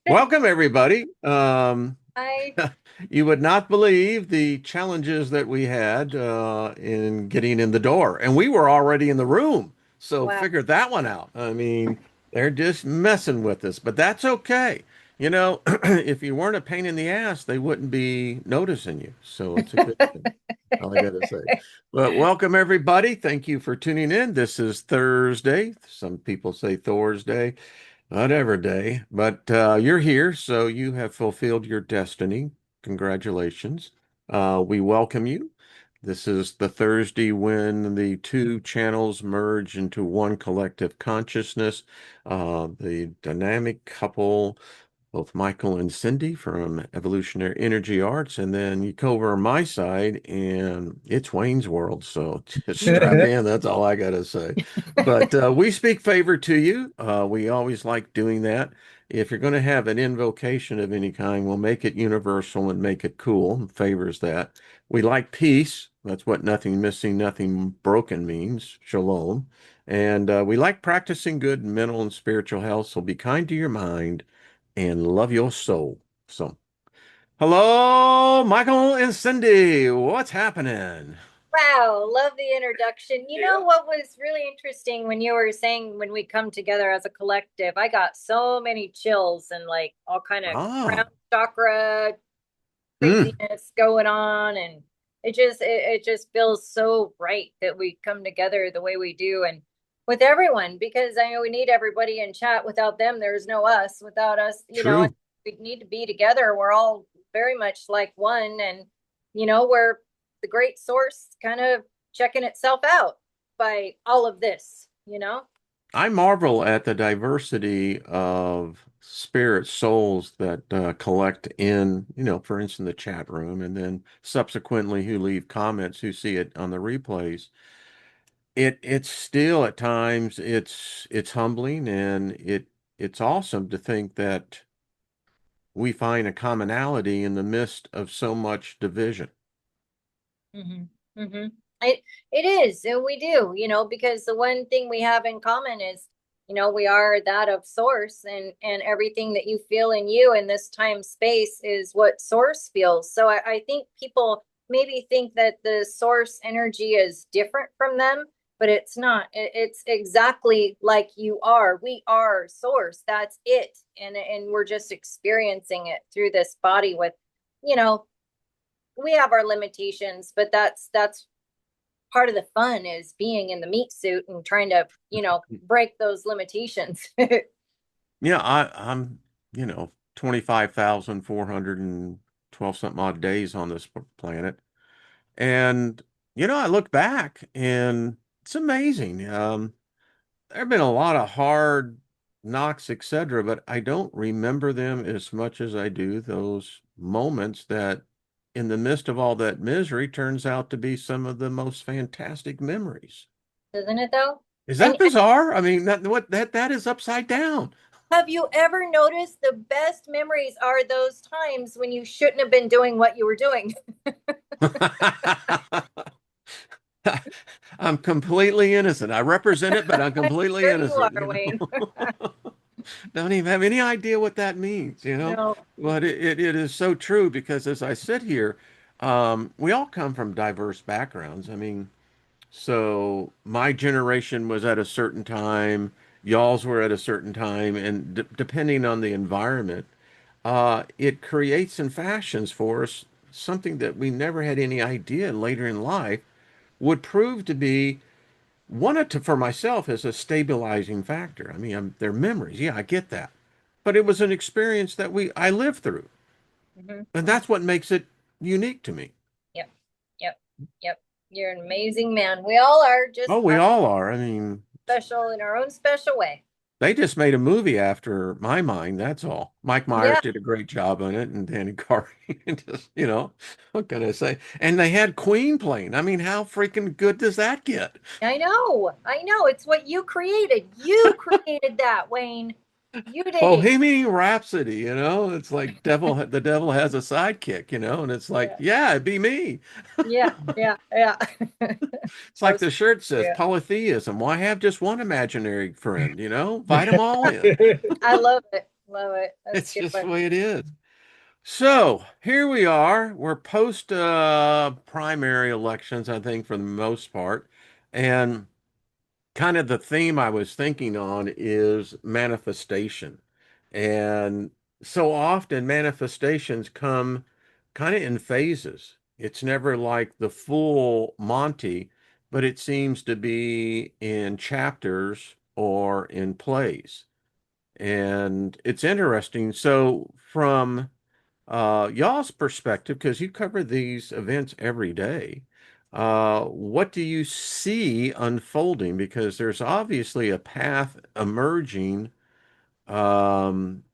Welcome, everybody. I You would not believe the challenges that we had in getting in the door, and we were already in the room. So Wow. figure that one out. I mean, they're just messing with us, but that's okay. You know, if you weren't a pain in the ass, they wouldn't be noticing you. So it's a good thing. All I gotta say. But welcome, everybody. Thank you for tuning in. This is Thursday. Some people say Thursday. Whatever day, but you're here, so you have fulfilled your destiny. Congratulations. We welcome you. This is the Thursday when the two channels merge into one collective consciousness. The dynamic couple, both Michael and Cindy from Evolutionary Energy Arts, and then you come over on my side, and it's Wayne's World. So just strap in. That's all I gotta say. But we speak favor to you. We always like doing that. If you're going to have an invocation of any kind, we'll make it universal and make it cool. Favors that. We like peace. That's what nothing missing, nothing broken means. Shalom. And we like practicing good mental and spiritual health. So be kind to your mind and love your soul. So, hello, Michael and Cindy. What's happening? Wow, love the introduction. You know Yeah. what was really interesting when you were saying when we come together as a collective, I got so many chills and like all kind of crown Ah. chakra Mm. craziness going on, and it just feels so right that we come together the way we do, and with everyone, because I know we need everybody in chat. Without them there's no us. Without us, True. we need to be together. We're all very much like one, and we're the great source kind of checking itself out by all of this. I marvel at the diversity of spirit souls that collect in, for instance, the chat room, and then subsequently who leave comments, who see it on the replays. It's still at times it's humbling, and it's awesome to think that we find a commonality in the midst of so much division. Mm-hmm. Mm-hmm. It is, and we do, because the one thing we have in common is, we are that of source, and everything that you feel in you in this time space is what source feels. So I think people maybe think that the source energy is different from them, but it's not. It's exactly like you are. We are source. That's it. And we're just experiencing it through this body with, you know, we have our limitations, but that's part of the fun, is being in the meat suit and trying to, break those limitations. Yeah, I'm, 25,412 something odd days on this planet. And, I look back and it's amazing. There have been a lot of hard knocks, etc., but I don't remember them as much as I do those moments that, in the midst of all that misery, turns out to be some of the most fantastic memories. Isn't it though? Is And that bizarre? I mean, that is upside down. have you ever noticed the best memories are those times when you shouldn't have been doing what you were doing? I'm completely innocent. I represent it, but I'm completely There you innocent, are, Wayne. Don't even have any idea what that means. No. But it is so true because as I sit here, we all come from diverse backgrounds. I mean, so my generation was at a certain time, y'all's were at a certain time, and depending on the environment, it creates and fashions for us something that we never had any idea later in life would prove to be for myself as a stabilizing factor. I mean, they're memories. Yeah, I get that. But it was an experience that I lived through. Hmm. And that's what makes it unique to me. Yep. Yep. Yep. You're an amazing man. We all are, Oh, just we all are. I mean, special in our own special way. they just made a movie after my mind, that's all. Mike Myers Yeah, did a great job on it, and Danny Carvey. Just, what can I say? And they had Queen playing. I mean, how freaking good does that get? I know. I know. It's what you created. You created that, Wayne. You did it. Bohemian Rhapsody, it's like the devil has a sidekick, and it's like, Yeah. yeah, it'd be me. Yeah. Yeah. Yeah. It's like Most the shirt says, yeah. polytheism. Why have just one imaginary friend, Invite them all in. I love it. Love it. That's It's good just one. the way it is. So here we are. We're post primary elections, I think, for the most part. And kind of the theme I was thinking on is manifestation. And so often manifestations come kind of in phases. It's never like the full Monty, but it seems to be in chapters or in plays. And it's interesting. So, from y'all's perspective, because you cover these events every day, what do you see unfolding? Because there's obviously a path emerging um,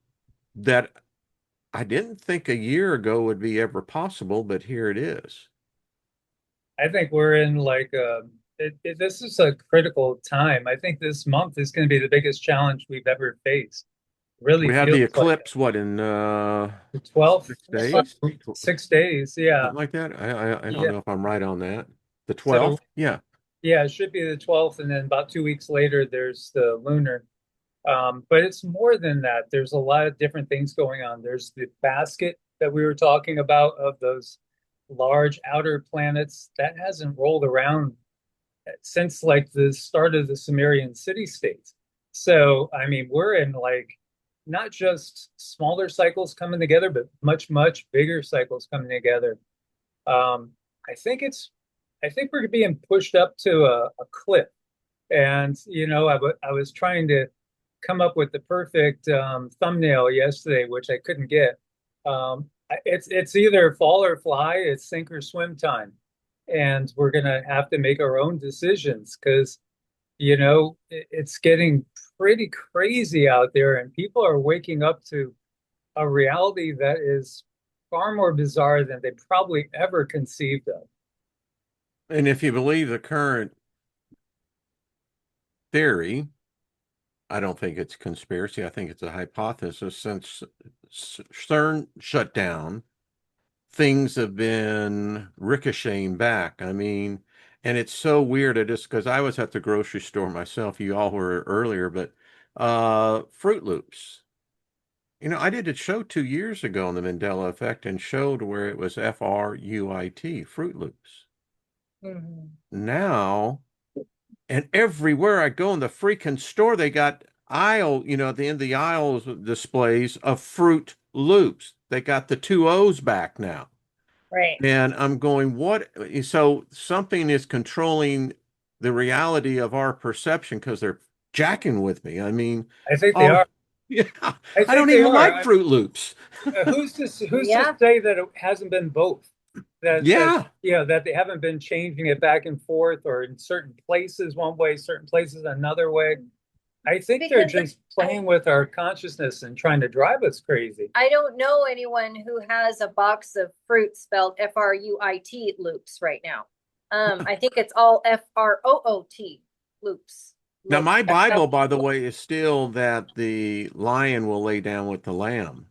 that I didn't think a year ago would be ever possible, but here it is. I think we're in like this is a critical time. I think this month is going to be the biggest challenge we've ever faced. Really We have the feels like it. eclipse, what, in The 12th, six The 12th. days? 6 days. Yeah. Something like that? I don't Yeah. know if I'm right on that. The So 12th? Yeah. yeah, it should be the 12th, and then about 2 weeks later, there's the lunar. But it's more than that. There's a lot of different things going on. There's the basket that we were talking about of those large outer planets that hasn't rolled around since like the start of the Sumerian city-states. So, I mean, we're in like not just smaller cycles coming together, but much, much bigger cycles coming together. Um, I think it's, I think we're being pushed up to a cliff. And, you know, I was trying to come up with the perfect thumbnail yesterday, which I couldn't get. It's either fall or fly, it's sink or swim time, and we're gonna have to make our own decisions because you know it's getting pretty crazy out there, and people are waking up to a reality that is far more bizarre than they probably ever conceived of. And if you believe the current theory, I don't think it's conspiracy. I think it's a hypothesis. Since CERN shut down, things have been ricocheting back. I mean, and it's so weird. It is because I was at the grocery store myself. You all were earlier, but Fruit Loops. You know, I did a show 2 years ago on the Mandela Effect and showed where it was FRUIT, Fruit Loops. Mhm. Now, and everywhere I go in the freaking store, they got aisle, at the end of the aisles displays of Fruit Loops. They got the two O's back now. Right. And I'm going, what? So something is controlling the reality of our perception because they're jacking with me. I mean, I think they oh, are. yeah, I I think don't they even are. like Fruit Loops. Who's to Yeah. say that it hasn't been both? That Yeah. you know that they haven't been changing it back and forth, or in certain places one way, certain places another way. I think they're Because just I, playing with our consciousness and trying to drive us crazy. I don't know anyone who has a box of fruit spelled FRUIT loops right now. I think it's all FROOT loops. Now, Look, my Bible, by the way, is still that the lion will lay down with the lamb.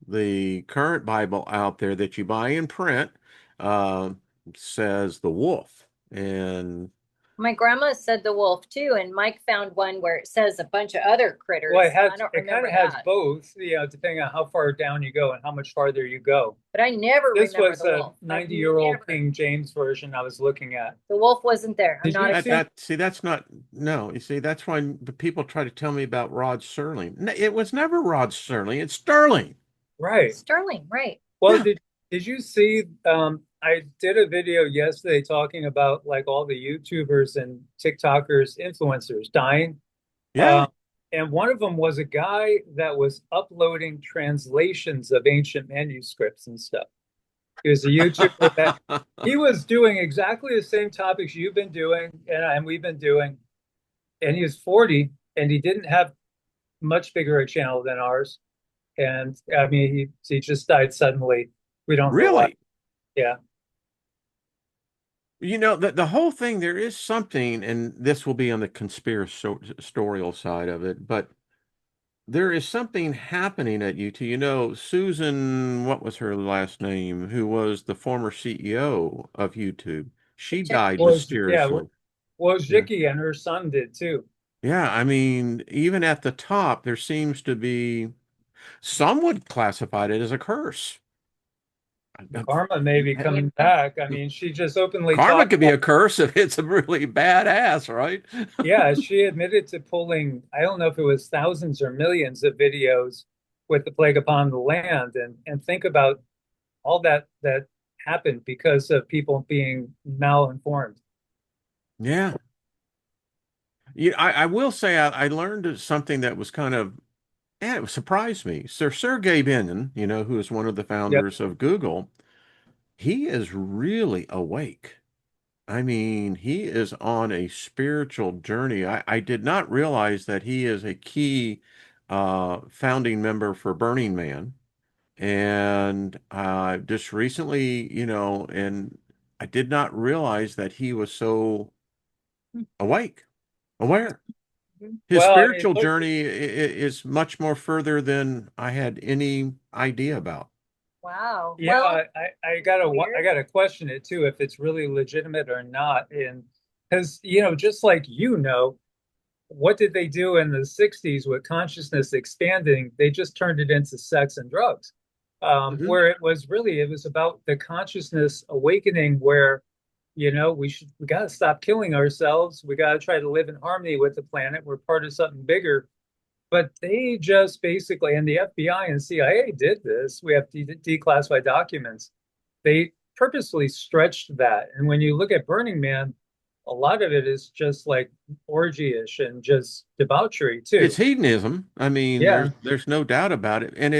The current Bible out there that you buy in print uh, says the wolf. And my grandma said the wolf too, and Mike found one where it says a bunch of other Well, critters. I don't it kind remember of has that, both, you know, depending on how far down you go and how much farther you go. but I never This remember was the a wolf. I've 90-year-old never. King James version I was looking at. The wolf wasn't there. I'm Did not you a that see? Catholic. that see that's not no. You see, that's why the people try to tell me about Rod Serling. It was never Rod Serling. It's Sterling. Right. Sterling, right? Well, Yeah, did you see? I did a video yesterday talking about like all the YouTubers and TikTokers, influencers dying. yeah. Um, and one of them was a guy that was uploading translations of ancient manuscripts and stuff. He was a YouTuber that he was doing exactly the same topics you've been doing and we've been doing. And he was 40 and he didn't have much bigger a channel than ours. And I mean, he just died suddenly. We don't know why. Really? Yeah. The whole thing, there is something, and this will be on the conspiratorial side of it, but there is something happening at UT. Susan, what was her last name, who was the former CEO of YouTube. She died Yeah, mysteriously. Yeah. Wojcicki and her son did too. Yeah, I mean, even at the top, there seems to be. Some would classify it as a curse. Karma may be coming back. I mean, she just openly Karma talked could be about, a curse if it's a really badass, right? yeah, she admitted to pulling, I don't know if it was thousands or millions of videos with the plague upon the land, and think about all that happened because of people being malinformed. Yeah. I will say I learned something that was kind of, yeah, it surprised me. Sir Sergey Brin, who is one of the Yep. founders of Google, he is really awake. I mean, he is on a spiritual journey. I did not realize that he is a key founding member for Burning Man. And just recently, and I did not realize that he was so awake, aware. Mhm. His Well, I mean, spiritual look, journey is much more further than I had any idea about. Wow. yeah, Well, I weird. gotta question it too if it's really legitimate or not. And because just like what did they do in the 60s with consciousness expanding? They just turned it into sex and drugs. Mhm. Where it was about the consciousness awakening where, we got to stop killing ourselves. We got to try to live in harmony with the planet. We're part of something bigger. But they just basically, and the FBI and CIA did this. We have declassified documents. They purposely stretched that. And when you look at Burning Man, a lot of it is just like orgy-ish and just debauchery It's too. hedonism. I mean, Yeah. there's no doubt about it. And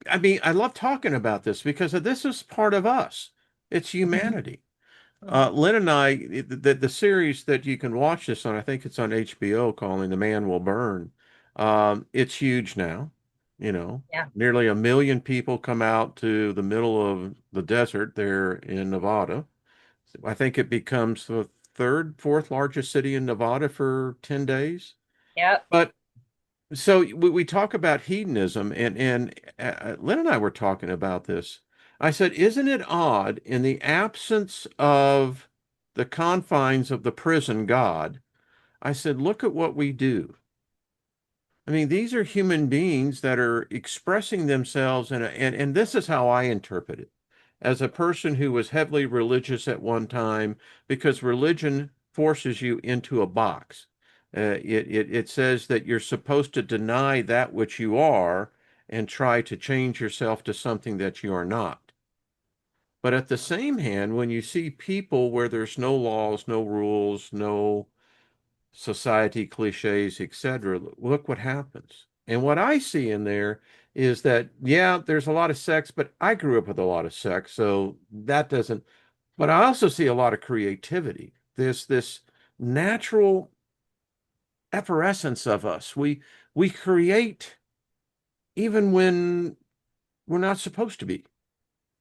I mean, I love talking about this because this is part of us. It's Mhm. humanity. Mhm. Lynn and I, the series that you can watch this on, I think it's on HBO, calling The Man Will Burn. It's huge now. You know, Yeah. Nearly 1 million people come out to the middle of the desert there in Nevada. I think it becomes the third, fourth largest city in Nevada for 10 days. Yep. But so we talk about hedonism, and Lynn and I were talking about this. I said, isn't it odd in the absence of the confines of the prison God? I said, look at what we do. I mean, these are human beings that are expressing themselves, and this is how I interpret it. As a person who was heavily religious at one time, because religion forces you into a box. It says that you're supposed to deny that which you are and try to change yourself to something that you are not. But at the same hand, when you see people where there's no laws, no rules, no society cliches, etc., look what happens. And what I see in there is that, yeah, there's a lot of sex, but I grew up with a lot of sex, so that doesn't. But I also see a lot of creativity. There's this natural effervescence of us. We create even when we're not supposed to be.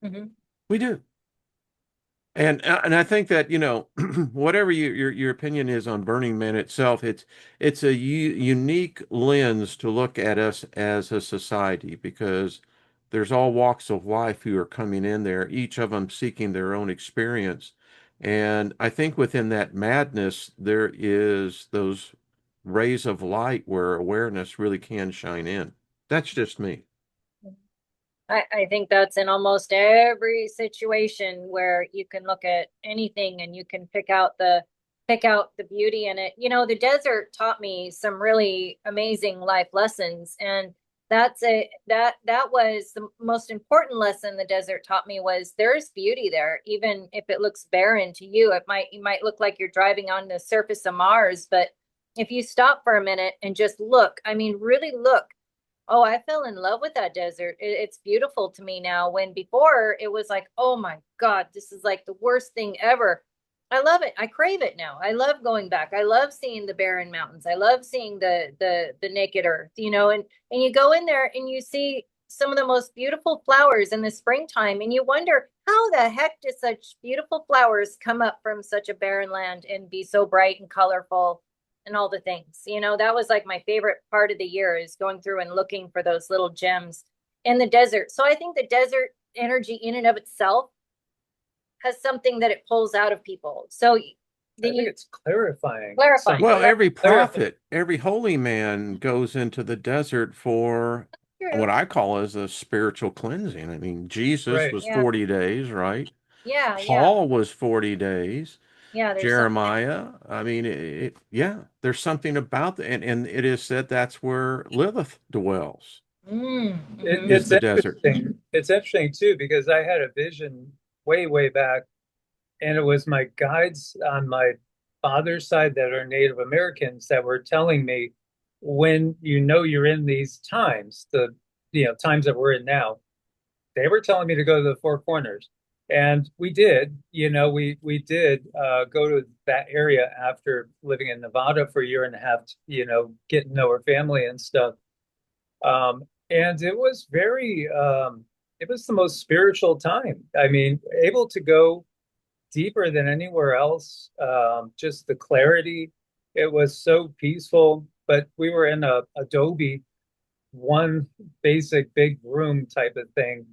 Hmm. We do. And I think that, whatever your opinion is on Burning Man itself, it's a unique lens to look at us as a society, because there's all walks of life who are coming in there, each of them seeking their own experience. And I think within that madness, there is those rays of light where awareness really can shine in. That's just me. I think that's in almost every situation where you can look at anything and you can pick out the beauty in it. The desert taught me some really amazing life lessons, and that was the most important lesson the desert taught me was there's beauty there, even if it looks barren to you. You might look like you're driving on the surface of Mars, but if you stop for a minute and just look, I mean, really look. Oh, I fell in love with that desert. It's beautiful to me now, when before it was like, oh my God, this is like the worst thing ever. I love it. I crave it now. I love going back. I love seeing the barren mountains. I love seeing the naked earth, and you go in there and you see some of the most beautiful flowers in the springtime, and you wonder how the heck did such beautiful flowers come up from such a barren land and be so bright and colorful and all the things. That was like my favorite part of the year, is going through and looking for those little gems in the desert. So I think the desert energy in and of itself has something that it pulls out of people. So I then think you it's clarifying clarifying. Well, something. Yep. every Clarifying. prophet, every holy man goes into the desert for what true. I call is a spiritual cleansing. I mean, Jesus Right. was Yeah. 40 days, right? Yeah. Yeah. Paul was 40 days. Yeah. There's something. Jeremiah. I mean, yeah, there's something about that. And it is said that's where Lilith dwells, Mm-hmm. is It's the desert. interesting. It's interesting too, because I had a vision way, way back, and it was my guides on my father's side that are Native Americans that were telling me when you know you're in these times, the times that we're in now, they were telling me to go to the Four Corners. And we did, we did go to that area after living in Nevada for a year and a half, getting to know her family and stuff. And it was it was the most spiritual time. I mean, able to go deeper than anywhere else. Just the clarity. It was so peaceful, but we were in a adobe, one basic big room type of thing,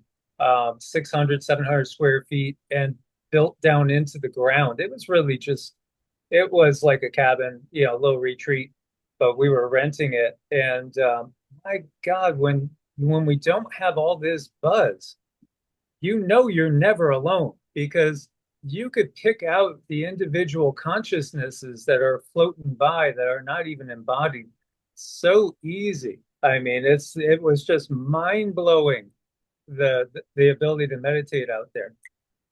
600, 700 square feet and built down into the ground. It was really just, it was like a cabin, a little retreat, but we were renting it. And my God, when we don't have all this buzz, you're never alone because you could pick out the individual consciousnesses that are floating by that are not even embodied so easy. I mean, it was just mind blowing the ability to meditate out there.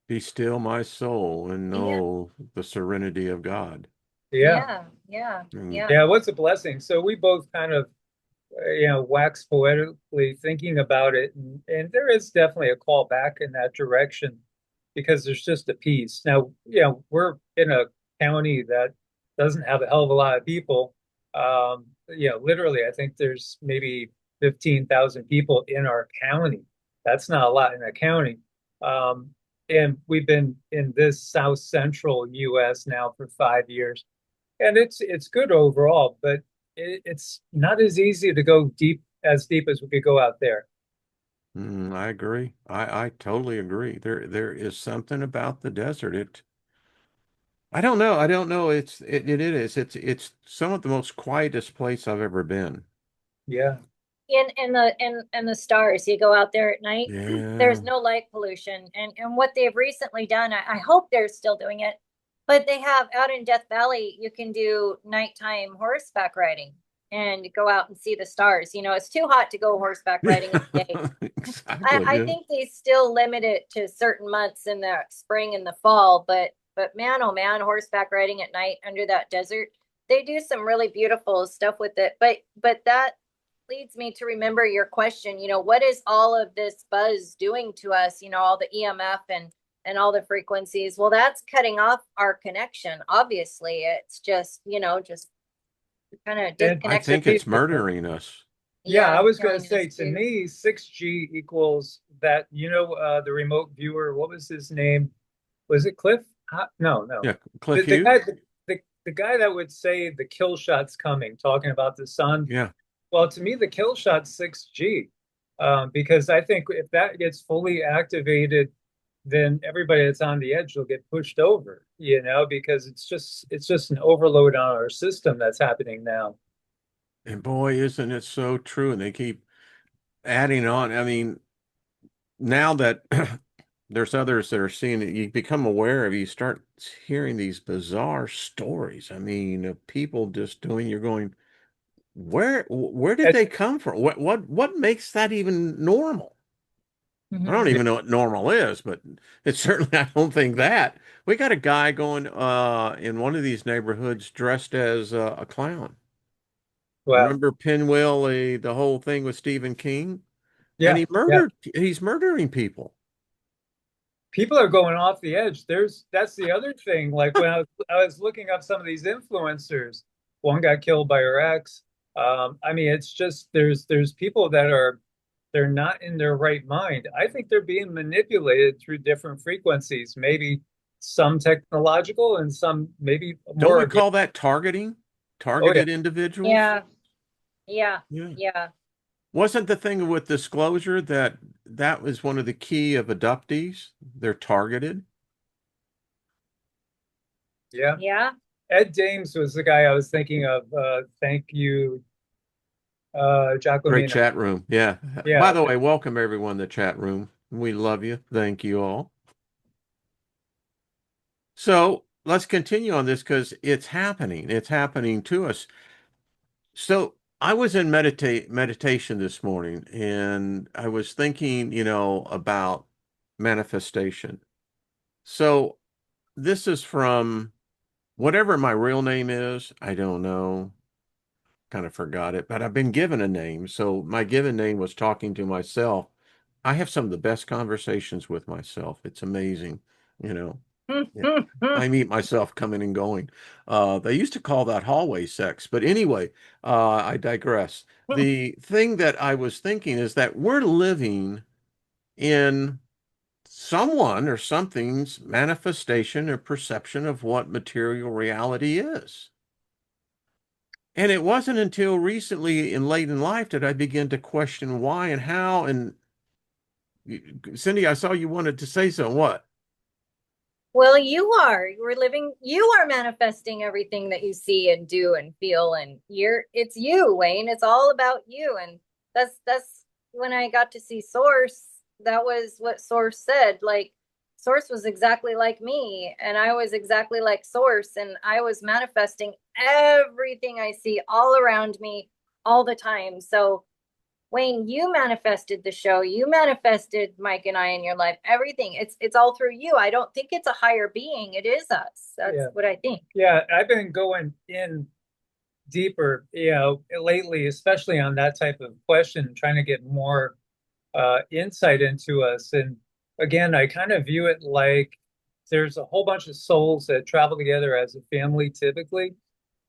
Be still my soul and Yeah. know the serenity of God. Yeah. Yeah. Yeah. Mm. Yeah. Yeah, what's a blessing. So we both kind of wax poetically thinking about it, and there is definitely a call back in that direction because there's just a peace. Now, we're in a county that doesn't have a hell of a lot of people. Literally, I think there's maybe 15,000 people in our county. That's not a lot in a county. Um, and we've been in this south central US now for 5 years, and it's good overall, but it's not as easy to go deep as we could go out there. I agree. I totally agree. There is something about the desert. I don't know. I don't know. It is. It's some of the most quietest place I've ever been. Yeah. In the stars, you go out there at night, Yeah. there's no light pollution. And what they've recently done, I hope they're still doing it, but they have out in Death Valley, you can do nighttime horseback riding and go out and see the stars. It's too hot to go horseback riding in the day. I, Exactly. I Yeah. think they still limit it to certain months in the spring and the fall, but man, oh man, horseback riding at night under that desert, they do some really beautiful stuff with it. But that leads me to remember your question. What is all of this buzz doing to us? All the EMF and all the frequencies. Well, that's cutting off our connection. Obviously, it's just kind of And I to disconnected. think me, it's murdering us. yeah, I Yeah, was going to killing say us to too. me, 6G equals that, the remote viewer, what was his name? Was it Cliff? No, no. Yeah. Cliff The Hughes? guy, the guy that would say the kill shot's coming, talking about the sun. Yeah. Well, to me, the kill shot's 6G, because I think if that gets fully activated, then everybody that's on the edge will get pushed over, because it's just an overload on our system that's happening now. And boy, isn't it so true? And they keep adding on. I mean, now that there's others that are seeing it, you become aware of, you start hearing these bizarre stories. I mean, of people just doing, you're going, where did And, they come from? What makes that even normal? I don't Mhm. even know what normal is, but it's certainly, I don't think that. We got a guy going in one of these neighborhoods dressed as a clown. well, Remember Pinwheel, the whole thing with Stephen King? And yeah, yeah. he's murdering people. People are going off the edge. That's the other thing. Like when I was looking up some of these influencers, one got killed by her ex. I mean, it's just there's people that they're not in their right mind. I think they're being manipulated through different frequencies, maybe some technological and some maybe Don't more we organic. call that targeting? Oh yeah, Targeted individuals? Yeah, yeah, Yeah. yeah. Wasn't the thing with disclosure that that was one of the key of abductees? They're targeted. yeah. Yeah. Ed Dames was the guy I was thinking of. Thank you, Great Jacqueline. chat room. Yeah. By Yeah. the way, welcome everyone to the chat room. We love you. Thank you all. So let's continue on this because it's happening. It's happening to us. So I was in meditation this morning and I was thinking, about manifestation. So this is from whatever my real name is. I don't know. Kind of forgot it, but I've been given a name. So my given name was talking to myself. I have some of the best conversations with myself. It's amazing, you know. Yeah. I meet myself coming and going. They used to call that hallway sex, but anyway, I digress. The thing that I was thinking is that we're living in someone or something's manifestation or perception of what material reality is. And it wasn't until recently in late in life that I began to question why and how. And Cindy, I saw you wanted to say so. What? Well, you are manifesting everything that you see and do and feel, and it's you, Wayne. It's all about you. And that's when I got to see Source, that was what Source said. Like, Source was exactly like me, and I was exactly like Source, and I was manifesting everything I see all around me all the time. So Wayne, you manifested the show. You manifested Mike and I in your life. Everything. It's all through you. I don't think it's a higher being. It is us. That's Yeah. what I think. Yeah. I've been going in deeper, lately, especially on that type of question, trying to get more insight into us. And again, I kind of view it like there's a whole bunch of souls that travel together as a family typically,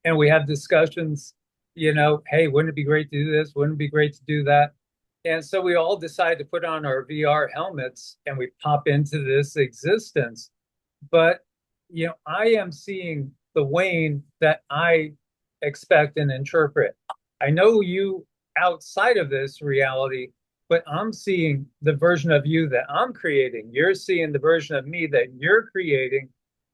and we have discussions, hey, wouldn't it be great to do this? Wouldn't it be great to do that? And so we all decide to put on our VR helmets and we pop into this existence. But, I am seeing the Wayne that I expect and interpret. I know you outside of this reality, but I'm seeing the version of you that I'm creating. You're seeing the version of me that you're creating.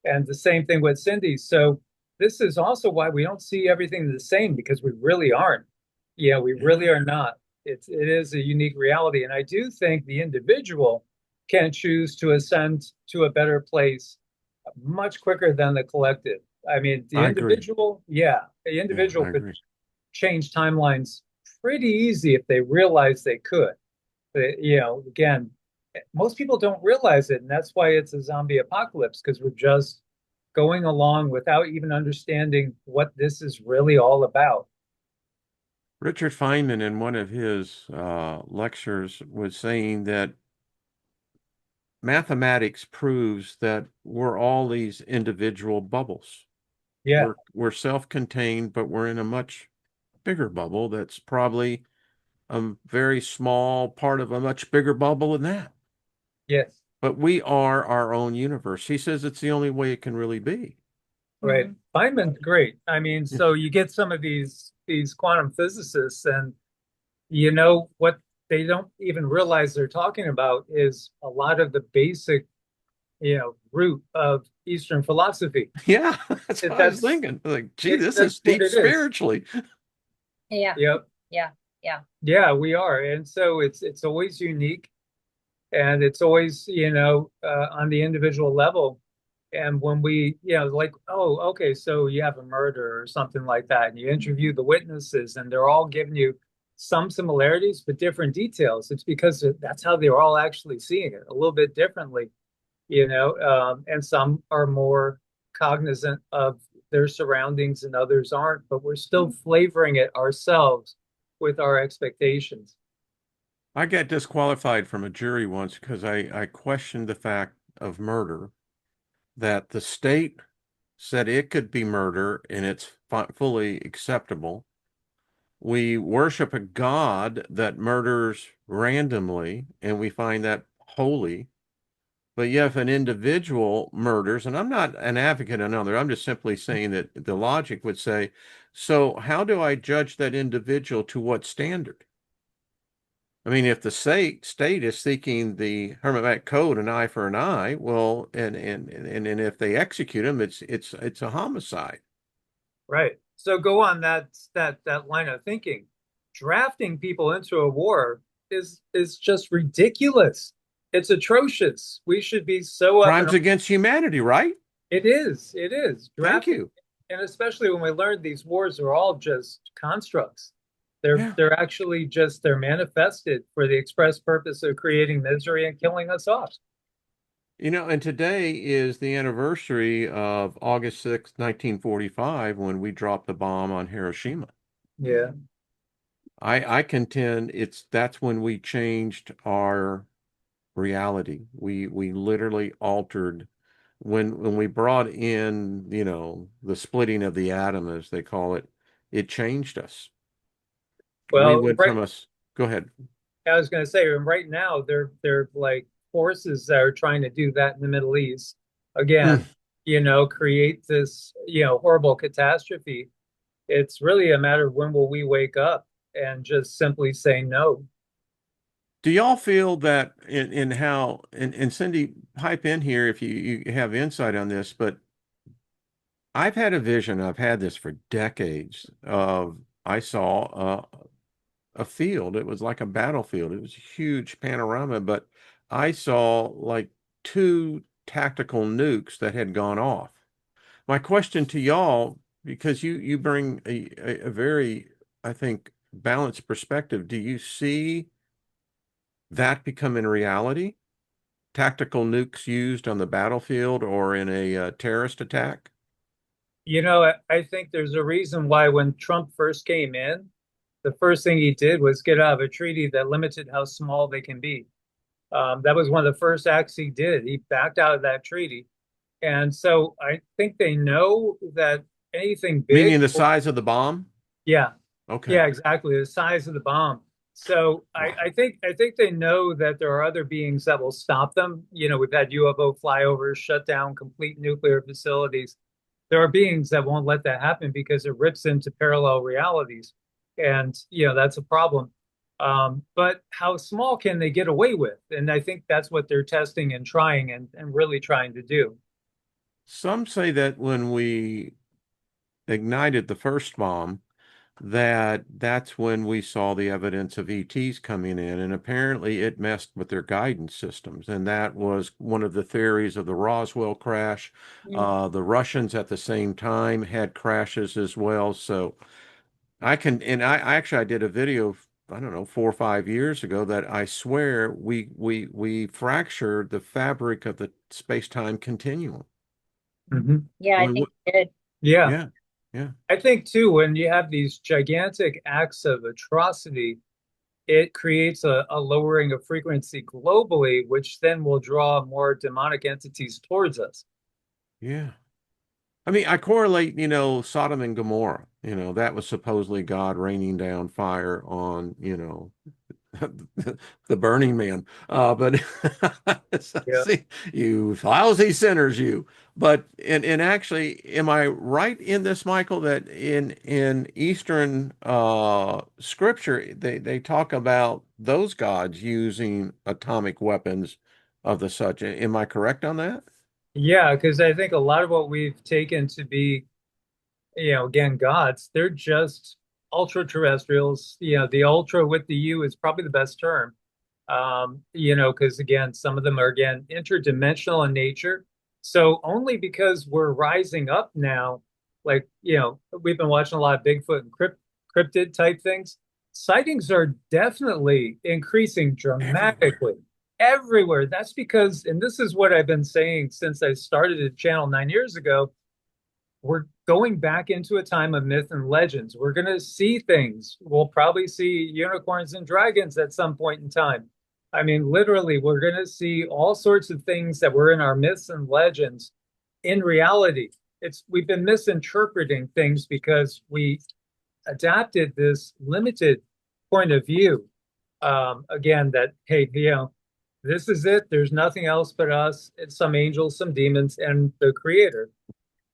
And the same thing with Cindy. So this is also why we don't see everything the same because we really aren't. Yeah, we really are not. It is a unique reality. And I do think the individual can choose to ascend to a better place much quicker than the collective. I mean, I agree. the Yeah, individual I could agree. change timelines pretty easy if they realized they could. But, again, most people don't realize it, and that's why it's a zombie apocalypse because we're just going along without even understanding what this is really all about. Richard Feynman, in one of his lectures, was saying that mathematics proves that we're all these individual bubbles. Yeah, We're self-contained, but we're in a much bigger bubble that's probably a very small part of a much bigger bubble than that. yes. But we are our own universe. He says it's the only way it can really be. Right. Mhm. Feynman's great. I mean, Yeah, so you get some of these quantum physicists, and what they don't even realize they're talking about is a lot of the basic, root of Eastern philosophy. yeah, that's what I was That's thinking. Like, gee, this is that's what deep it is. spiritually. Yeah. Yep. Yeah. Yeah. Yeah, we are. And so it's always unique and it's always, on the individual level. And when we, like, oh, okay, so you have a murder or something like that, and you interview the witnesses, and they're all giving you some similarities but different details. It's because that's how they're all actually seeing it, a little bit differently, and some are more cognizant of their surroundings and others aren't, but we're still flavoring it ourselves with our expectations. I got disqualified from a jury once because I questioned the fact of murder, that the state said it could be murder and it's fully acceptable. We worship a God that murders randomly, and we find that holy. But yet, if an individual murders, and I'm not an advocate of another, I'm just simply saying that the logic would say, so how do I judge that individual to what standard? I mean, if the state is seeking the Hermetic Code, an eye for an eye, well, and if they execute him, it's a homicide. Right. So go on that line of thinking. drafting people into a war is just ridiculous. It's atrocious. We should be so up and Crimes against humanity, right? it is Thank drafting, you. and especially when we learned these wars are all just constructs. They're Yeah. they're actually just they're manifested for the express purpose of creating misery and killing us off. And today is the anniversary of August 6th, 1945, when we dropped the bomb on Hiroshima. Yeah. I contend that's when we changed our reality. We literally altered when we brought in, the splitting of the atom, as they call it, it changed us. We Well, went right. from us, go ahead. I was going to say, and right now they're like forces that are trying to do that in the Middle East Mm. again. Create this horrible catastrophe. It's really a matter of when will we wake up and just simply say no. Do y'all feel that in how, and Cindy, pipe in here if you have insight on this, but I've had a vision, I've had this for decades of, I saw a field. It was like a battlefield. It was a huge panorama, but I saw like two tactical nukes that had gone off. My question to y'all, because you bring a very, I think, balanced perspective, do you see that becoming reality? Tactical nukes used on the battlefield or in a terrorist attack? I think there's a reason why when Trump first came in, the first thing he did was get out of a treaty that limited how small they can be. That was one of the first acts he did. He backed out of that treaty. And so I think they know that anything big, Meaning the size of the bomb? yeah, Okay. yeah, exactly, the size of the bomb. So I, Wow. I think I think they know that there are other beings that will stop them. We've had UFO flyovers, shut down complete nuclear facilities. There are beings that won't let that happen because it rips into parallel realities, and that's a problem. But how small can they get away with? And I think that's what they're testing and trying and really trying to do. Some say that when we ignited the first bomb, that's when we saw the evidence of ETs coming in, and apparently it messed with their guidance systems. And that was one of the theories of the Roswell crash. Mm. The Russians at the same time had crashes as well. So and I actually I did a video, I don't know, 4 or 5 years ago that I swear we fractured the fabric of the space-time continuum. Mhm. Yeah, I I mean, think you did. Yeah. yeah, yeah. I think too, when you have these gigantic acts of atrocity, it creates a lowering of frequency globally, which then will draw more demonic entities towards us. Yeah. I mean, I correlate, Sodom and Gomorrah. That was supposedly God raining down fire on, the Burning Man. But Yeah. see, you lousy sinners, you. But and actually, am I right in this, Michael, that in Eastern scripture they talk about those gods using atomic weapons of the such? Am I correct on that? Yeah, because I think a lot of what we've taken to be, again, gods, they're just ultra terrestrials. The ultra with the U is probably the best term. Because again, some of them are again interdimensional in nature. So only because we're rising up now, like, we've been watching a lot of Bigfoot and cryptid type things. Sightings are definitely increasing Everywhere. dramatically everywhere. That's because, and this is what I've been saying since I started the channel 9 years ago, we're going back into a time of myth and legends. We're going to see things. We'll probably see unicorns and dragons at some point in time. I mean, literally, we're going to see all sorts of things that were in our myths and legends in reality. We've been misinterpreting things because we adapted this limited point of view. Again, that hey, this is it. There's nothing else but us. It's some angels, some demons, and the creator.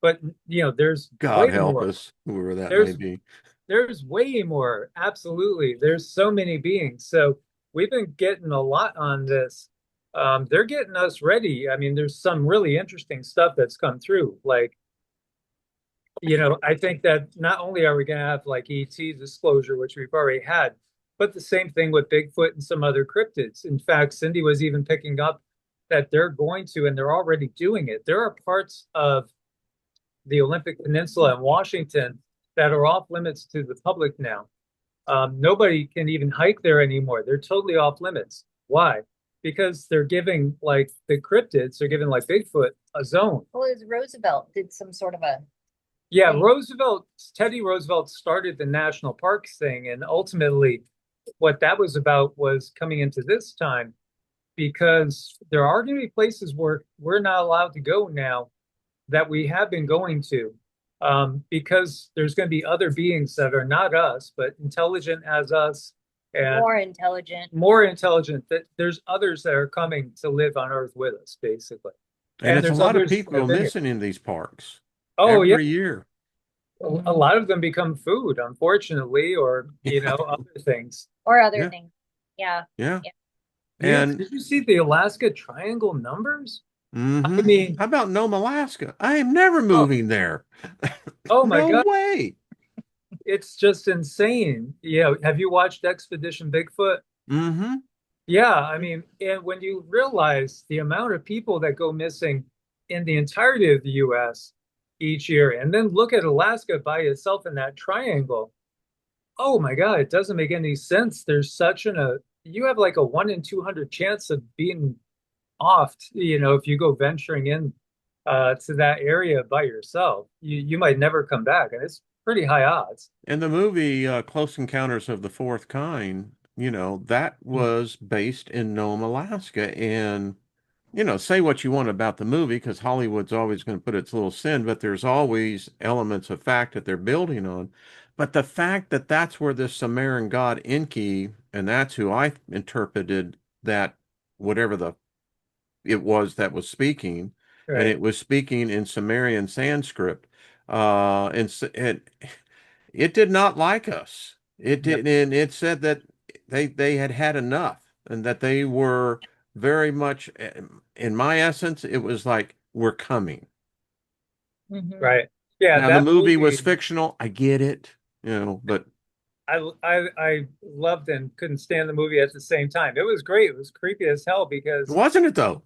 But there's God way help more. us, whoever that may There's be. there's way more. Absolutely. There's so many beings. So we've been getting a lot on this. They're getting us ready. I mean, there's some really interesting stuff that's come through. Like I think that not only are we going to have like ET disclosure, which we've already had, but the same thing with Bigfoot and some other cryptids. In fact, Cindy was even picking up that they're going to, and they're already doing it. There are parts of the Olympic Peninsula in Washington that are off limits to the public now. Nobody can even hike there anymore. They're totally off limits. Why? Because they're giving like the cryptids, they're giving like Bigfoot a zone. Well, it was Roosevelt did some sort of a Yeah, thing. Teddy Roosevelt started the national parks thing, and ultimately, what that was about was coming into this time because there are going to be places where we're not allowed to go now that we have been going to, because there's going to be other beings that are not us, but intelligent as us and More intelligent. more intelligent. That there's others that are coming to live on Earth with us, basically, And and it's a there's lot of others that people are go bigger. missing in these parks Oh yeah, every year. a lot of them become food, unfortunately, or Yeah, other things. Or other yeah, things. Yeah. yeah. Yeah. And Did you see the Alaska Triangle numbers? I hmm mean, how about Nome, Alaska? I am never oh, moving there. oh my No God, way. it's just insane. Have you watched Expedition Bigfoot? Hmm Yeah, I mean, and when you realize the amount of people that go missing in the entirety of the US each year, and then look at Alaska by itself in that triangle, oh my God, it doesn't make any sense. There's such you have like a 1 in 200 chance of being oft, if you go venturing in to that area by yourself, you might never come back, and it's pretty high odds. And the movie Close Encounters of the Fourth Kind, that was based in Nome, Alaska. And, say what you want about the movie, because Hollywood's always going to put its little sin, but there's always elements of fact that they're building on. But the fact that that's where this Sumerian god Enki, and that's who I interpreted that, whatever it was that was speaking, and Right. it was speaking in Sumerian Sanskrit. It did not like us. It No. did, and it said that they had had enough, and that they were very much, in my essence, it was like, we're coming. Hmm. Right. Yeah, Now the that movie was movie, fictional. I get it, but I loved and couldn't stand the movie at the same time. It was great. It was creepy as hell because wasn't it though?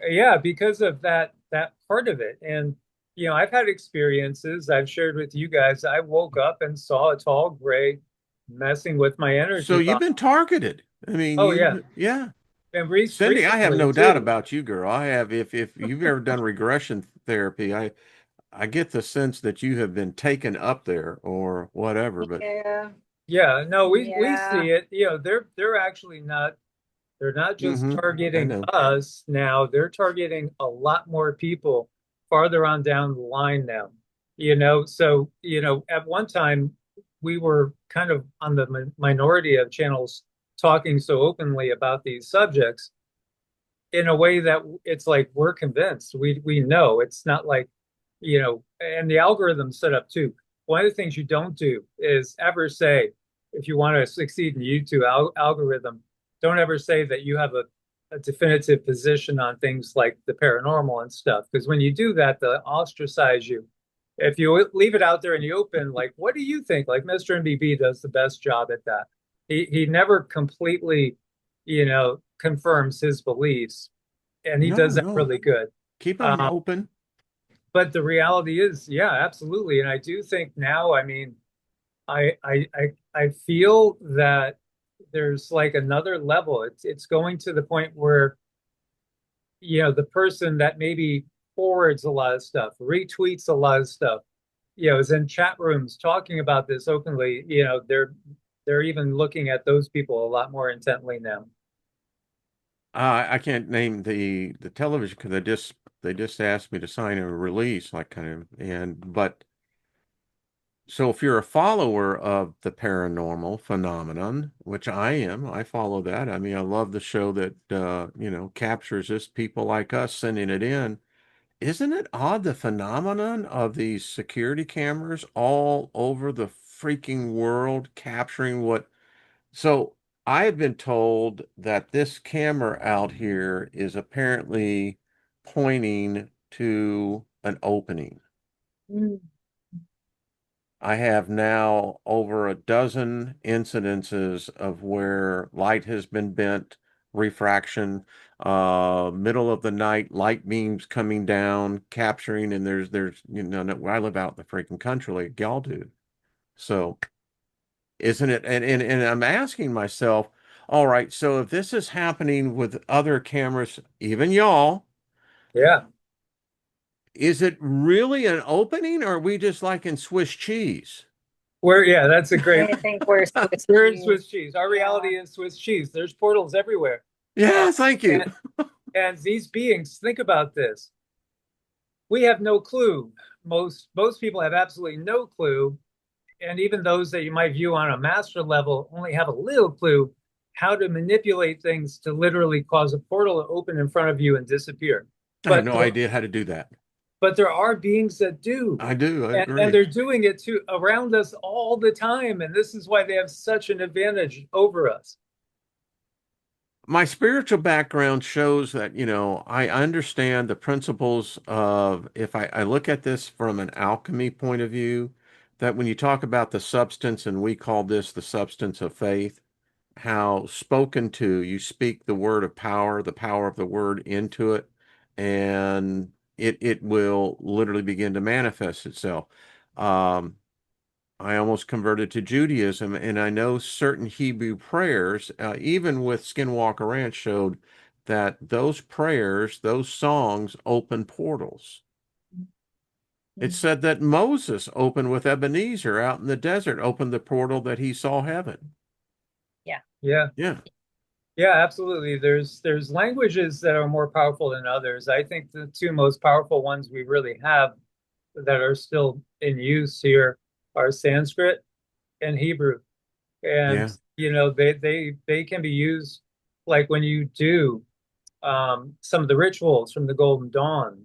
yeah, because of that part of it. And I've had experiences I've shared with you guys. I woke up and saw a tall gray messing with my So energy you've box. been targeted. I mean, Oh yeah. yeah. And Cindy, I have recently no doubt too. about you, girl. I have. If you've ever done regression therapy, I get the sense that you have been taken up there or whatever. But Yeah. Yeah, no, we Yeah. see it. They're actually not they're not just I targeting know. us now, they're targeting a lot more people farther on down the line now. So, at one time we were kind of on the minority of channels talking so openly about these subjects in a way that it's like we're convinced. We know it's not like, and the algorithm's set up too. One of the things you don't do is ever say, if you want to succeed in YouTube algorithm, don't ever say that you have a definitive position on things like the paranormal and stuff. Because when you do that, they'll ostracize you. If you leave it out there in the open, like, what do you think? Like Mr. MBB does the best job at that. He never completely, confirms his beliefs, and he No, does that no. really good. Keep them Um, open. but the reality is, yeah, absolutely. And I do think now, I mean, I feel that there's like another level. It's going to the point where, the person that maybe forwards a lot of stuff, retweets a lot of stuff, is in chat rooms talking about this openly, they're even looking at those people a lot more intently now. I can't name the television because they just asked me to sign a release, like kind of, but so if you're a follower of the paranormal phenomenon, which I am, I follow that. I mean, I love the show that captures this, people like us sending it in. Isn't it odd, the phenomenon of these security cameras all over the freaking world capturing what? So I have been told that this camera out here is apparently pointing to an opening. Mm. I have now over a dozen incidences of where light has been bent, refraction, middle of the night, light beams coming down, capturing, and there's I live out in the freaking country like y'all do. So isn't it? And I'm asking myself, all right, so if this is happening with other cameras, even y'all, Yeah. is it really an opening, or are we just like in Swiss cheese? Yeah, that's a great. I think we're Swiss We're in cheese. Swiss cheese. Our Yeah. reality is Swiss cheese. There's portals everywhere. Uh, Yeah, thank you. and, and these beings, think about this. We have no clue. Most people have absolutely no clue. And even those that you might view on a master level only have a little clue how to manipulate things to literally cause a portal to open in front of you and disappear. I have But no there, idea how to do that. but there are beings that do. I do. I And agree. they're doing it to around us all the time. And this is why they have such an advantage over us. My spiritual background shows that, I understand the principles of, if I look at this from an alchemy point of view, that when you talk about the substance, and we call this the substance of faith, how spoken to, you speak the word of power, the power of the word into it, and it will literally begin to manifest itself. Um, I almost converted to Judaism, and I know certain Hebrew prayers, even with Skinwalker Ranch, showed that those prayers, those songs, open portals. It said that Moses opened with Ebenezer out in the desert, opened the portal that he saw heaven. Yeah. Yeah. Yeah, Yeah, absolutely. There's languages that are more powerful than others. I think the two most powerful ones we really have that are still in use here are Sanskrit and Hebrew. And yeah. they can be used like when you do some of the rituals from the Golden Dawn,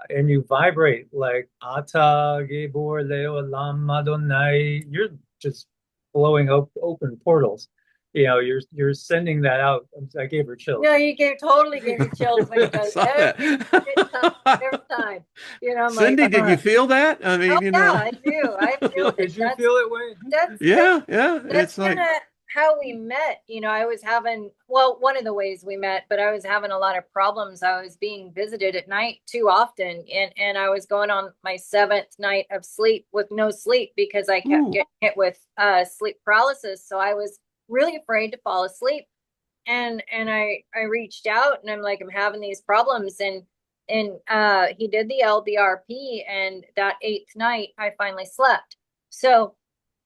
and you vibrate like Ata Gebor Leolam Adonai. You're just blowing open portals. You're sending that out. I gave her chills. No, totally gave me chills when he I goes saw every time, every that. time. I'm like, Cindy, did you feel that? I oh mean, yeah, I do. I feel it. Did you feel it, Wayne? That's yeah, yeah. that's It's kind like, of how we met. I was having, well, one of the ways we met, but I was having a lot of problems. I was being visited at night too often, and I was going on my seventh night of sleep with no sleep because I kept ooh, getting hit with sleep paralysis. So I was really afraid to fall asleep, and I reached out and I'm like, I'm having these problems, and he did the LBRP, and that eighth night I finally slept. So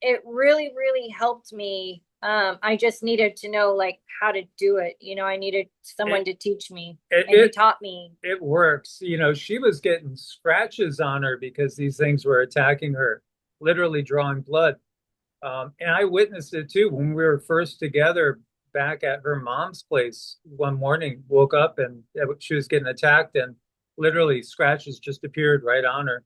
it really, really helped me. I just needed to know like how to do it. I needed someone It to teach me, it and he it, taught me. it works. She was getting scratches on her because these things were attacking her, literally drawing blood. And I witnessed it too when we were first together back at her mom's place one morning. Woke up and she was getting attacked, and literally scratches just appeared right on her.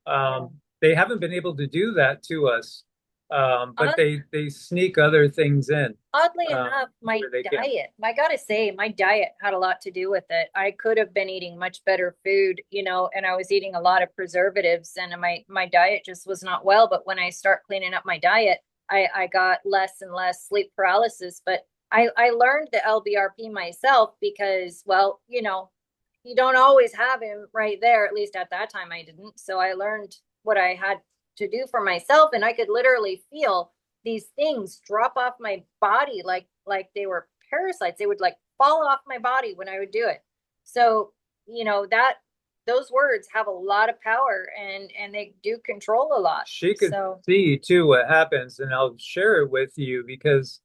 Yeah. They haven't been able to do that to us, but Odd, they sneak other things in oddly enough, my where they can. diet, I gotta say, my diet had a lot to do with it. I could have been eating much better food, and I was eating a lot of preservatives, and my diet just was not well. But when I start cleaning up my diet, I got less and less sleep paralysis. But I learned the LBRP myself because, well, you don't always have him right there. At least at that time, I didn't. So I learned what I had to do for myself, and I could literally feel these things drop off my body like they were parasites. They would like fall off my body when I would do it. So, that those words have a lot of power, and they do control a lot. She could So, see too what happens, and I'll share it with you because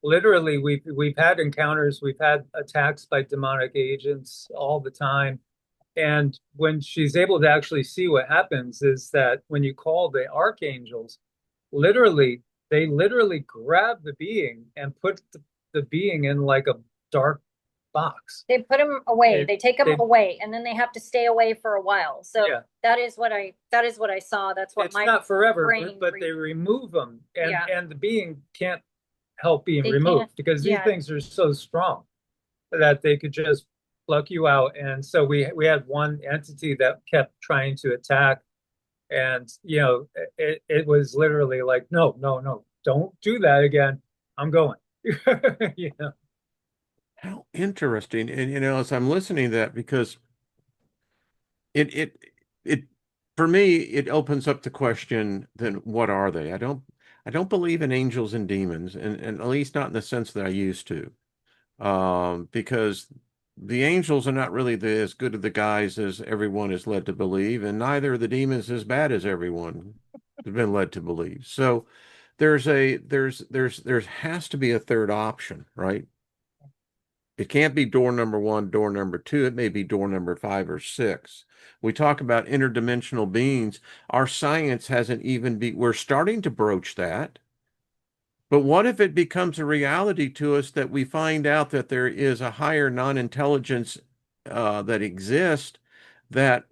literally we've had encounters, we've had attacks by demonic agents all the time. And when she's able to actually see what happens is that when you call the archangels, literally, they literally grab the being and put the being in like a dark box. they put them away. They, They take them they, away, and then they have to stay away for a while. So yeah, that is what I saw. That's what it's my not forever, brain but they remove them, and yeah. and the being can't help being They can't. removed because these Yeah. things are so strong that they could just pluck you out. And so we had one entity that kept trying to attack, And, it was literally like, no, no, no, don't do that again. I'm going. You know? How interesting. And as I'm listening to that, because it it it for me, it opens up the question, then what are they? I don't believe in angels and demons, and at least not in the sense that I used to. Because the angels are not really as good of the guys as everyone is led to believe, and neither are the demons as bad as everyone has been led to believe. So there has to be a third option, right? It can't be door number one, door number two. It may be door number five or six. We talk about interdimensional beings. Our science hasn't even we're starting to broach that. But what if it becomes a reality to us that we find out that there is a higher non-intelligence that exists, that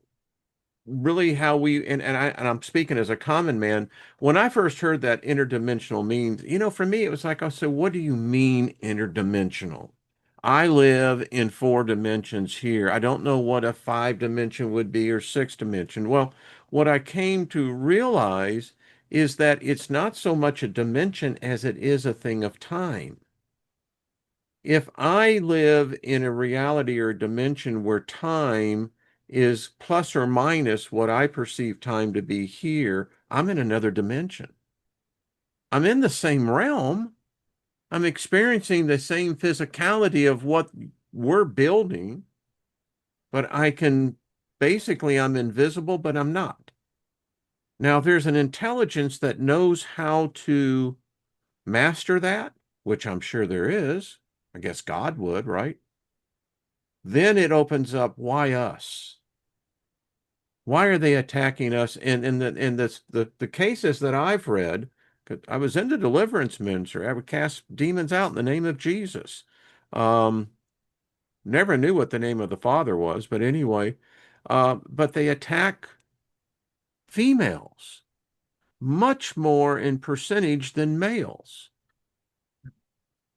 really how we and I'm speaking as a common man. When I first heard that interdimensional means, for me it was like, I said, what do you mean interdimensional? I live in four dimensions here. I don't know what a five dimension would be, or six dimension. Well, what I came to realize is that it's not so much a dimension as it is a thing of time. If I live in a reality or a dimension where time is plus or minus what I perceive time to be here, I'm in another dimension. I'm in the same realm. I'm experiencing the same physicality of what we're building, but I'm invisible, but I'm not. Now, there's an intelligence that knows how to master that, which I'm sure there is. I guess God would, right? Then it opens up, why us? Why are they attacking us? And in the cases that I've read, 'cause I was in the deliverance ministry. I would cast demons out in the name of Jesus. Um, Never knew what the name of the Father was, but anyway, but they attack females much more in percentage than males.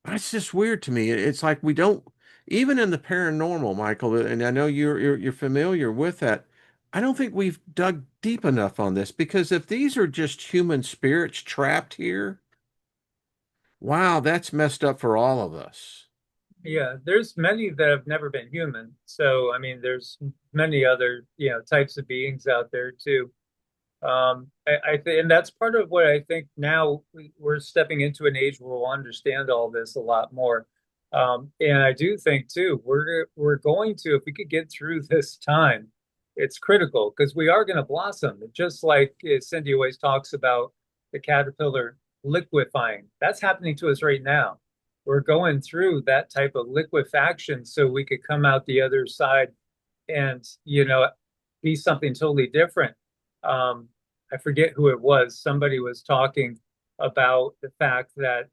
That's just weird to me. It's like we don't, even in the paranormal, Michael, and I know you're familiar with that. I don't think we've dug deep enough on this, because if these are just human spirits trapped here, wow, that's messed up for all of us. Yeah, there's many that have never been human. So, I mean, there's many other, types of beings out there too. And that's part of what I think now we're stepping into an age where we'll understand all this a lot more. And I do think too, we're going to, if we could get through this time, it's critical because we are going to blossom. Just like Cindy always talks about the caterpillar liquefying. That's happening to us right now. We're going through that type of liquefaction so we could come out the other side and, be something totally different. Um, I forget who it was. Somebody was talking about the fact that,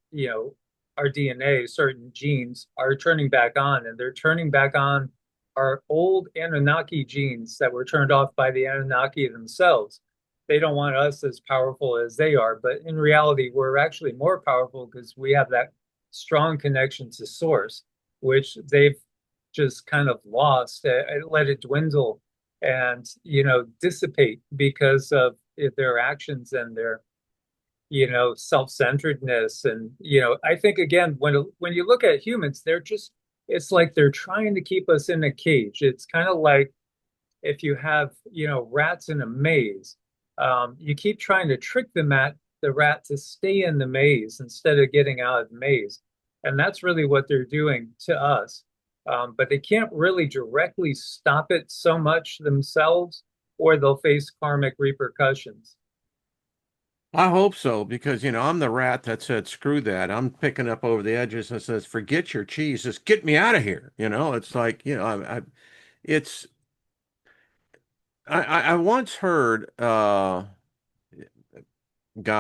our DNA, certain genes are turning back on, and they're turning back on our old Anunnaki genes that were turned off by the Anunnaki themselves. They don't want us as powerful as they are, but in reality, we're actually more powerful because we have that strong connection to source, which they've just kind of lost, let it dwindle and dissipate because of their actions and their self-centeredness. And I think again, when you look at humans, it's like they're trying to keep us in a cage. It's kind of like if you have rats in a maze, you keep trying to trick the rat to stay in the maze instead of getting out of the maze. And that's really what they're doing to us. But they can't really directly stop it so much themselves, or they'll face karmic repercussions. I hope so, because I'm the rat that said screw that. I'm picking up over the edges and says, forget your cheese, just get me out of here. It's like, it's I once heard guy,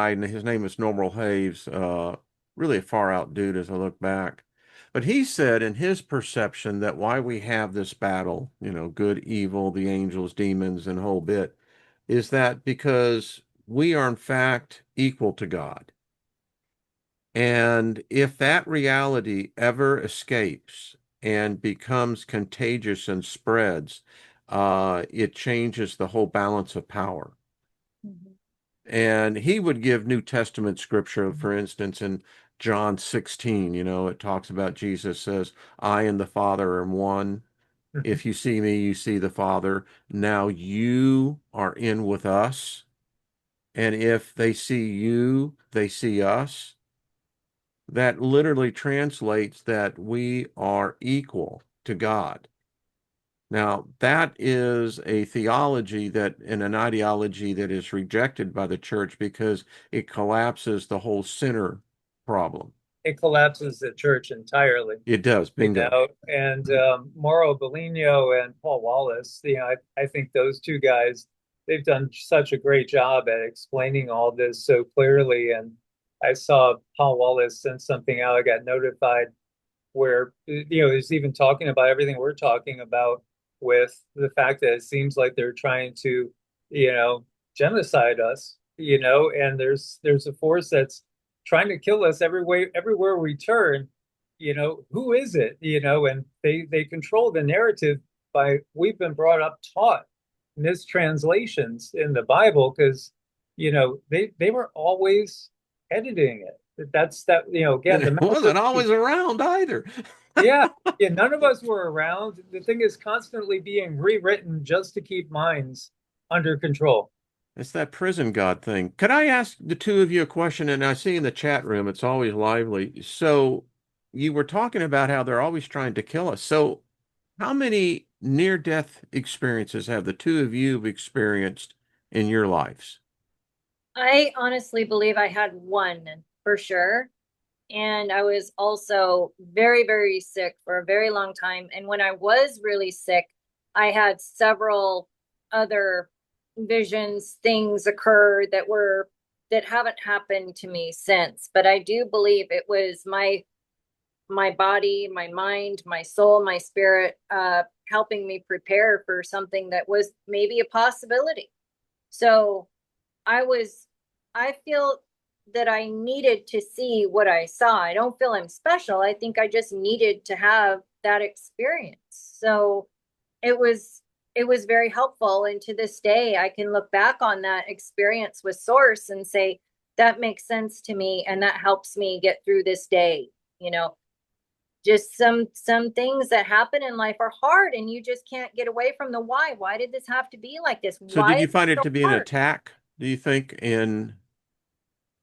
and his name is Normal Haves, really a far out dude as I look back. But he said in his perception that why we have this battle, good, evil, the angels, demons, and the whole bit, is that because we are in fact equal to God. And if that reality ever escapes and becomes contagious and spreads, it changes the whole balance of power. Mhm. And he would give New Testament scripture, for instance, in John 16, it talks about Jesus says, I and the Father are one. If you see me, you see the Father. Now you are in with us. And if they see you, they see us. That literally translates that we are equal to God. Now, that is a theology that and an ideology that is rejected by the church because it collapses the whole sinner problem. It collapses the church entirely. It does, bingo. And Mauro Bellino and Paul Wallace, I think those two guys, they've done such a great job at explaining all this so clearly. And I saw Paul Wallace send something out. I got notified where, he's even talking about everything we're talking about with the fact that it seems like they're trying to, you know, genocide us, and there's a force that's trying to kill us everywhere we turn. Who is it? And they control the narrative by we've been brought up taught mistranslations in the Bible because they were always editing it. That's that, And again, the it master wasn't always around either. yeah, yeah, none of us were around. The thing is constantly being rewritten just to keep minds under control. It's that prison god thing. Could I ask the two of you a question? And I see in the chat room, it's always lively. So you were talking about how they're always trying to kill us. So how many near-death experiences have the two of you experienced in your lives? I honestly believe I had one for sure. And I was also very, very sick for a very long time. And when I was really sick, I had several other visions, things occur that haven't happened to me since. But I do believe it was my body, my mind, my soul, my spirit, helping me prepare for something that was maybe a possibility. So I was, I feel that I needed to see what I saw. I don't feel I'm special. I think I just needed to have that experience. So it was, it was very helpful. And to this day, I can look back on that experience with Source and say, that makes sense to me. And that helps me get through this day. You know, just some things that happen in life are hard and you just can't get away from the why did this have to be like this, So did why you is it find it so to be an hard? attack, do you think? In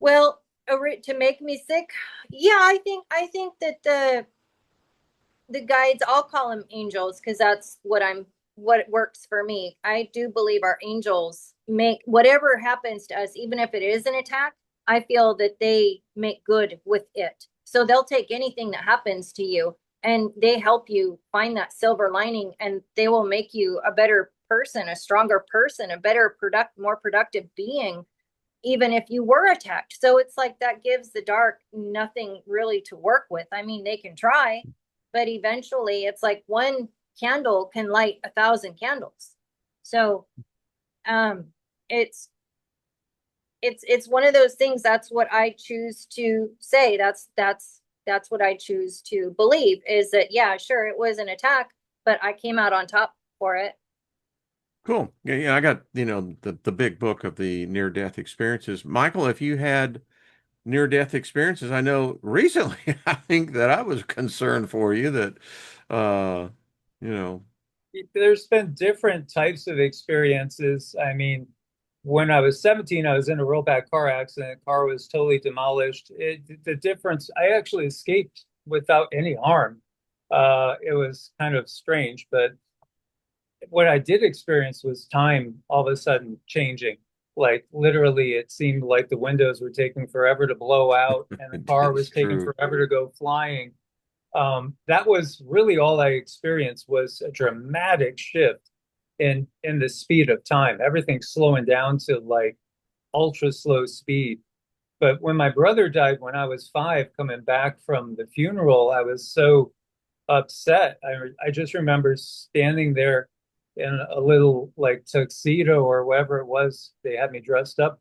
Well, to make me sick, yeah, I think that the guides, I'll call them angels because that's what works for me. I do believe our angels make whatever happens to us, even if it is an attack, I feel that they make good with it. So they'll take anything that happens to you and they help you find that silver lining, and they will make you a better person, a stronger person, a better more productive being, even if you were attacked. So it's like that gives the dark nothing really to work with. I mean, they can try, but eventually it's like one candle can light 1,000 candles. So um it's it's one of those things. That's what I choose to say. That's what I choose to believe, is that yeah, sure, it was an attack, but I came out on top for it. cool. Yeah, yeah, I got, the big book of the near-death experiences. Michael, if you had near-death experiences, I know recently, I think that I was concerned for you that, uh, you know, There's been different types of experiences. I mean, when I was 17, I was in a real bad car accident. The car was totally demolished. The difference, I actually escaped without any harm. It was kind of strange, but what I did experience was time all of a sudden changing. Like literally, it seemed like the windows were taking forever to blow out and the car it's was taking true. forever to go flying. That was really all I experienced was a dramatic shift in the speed of time. Everything slowing down to like ultra slow speed. But when my brother died when I was 5, coming back from the funeral, I was so upset. I just remember standing there in a little like tuxedo or whatever it was they had me dressed up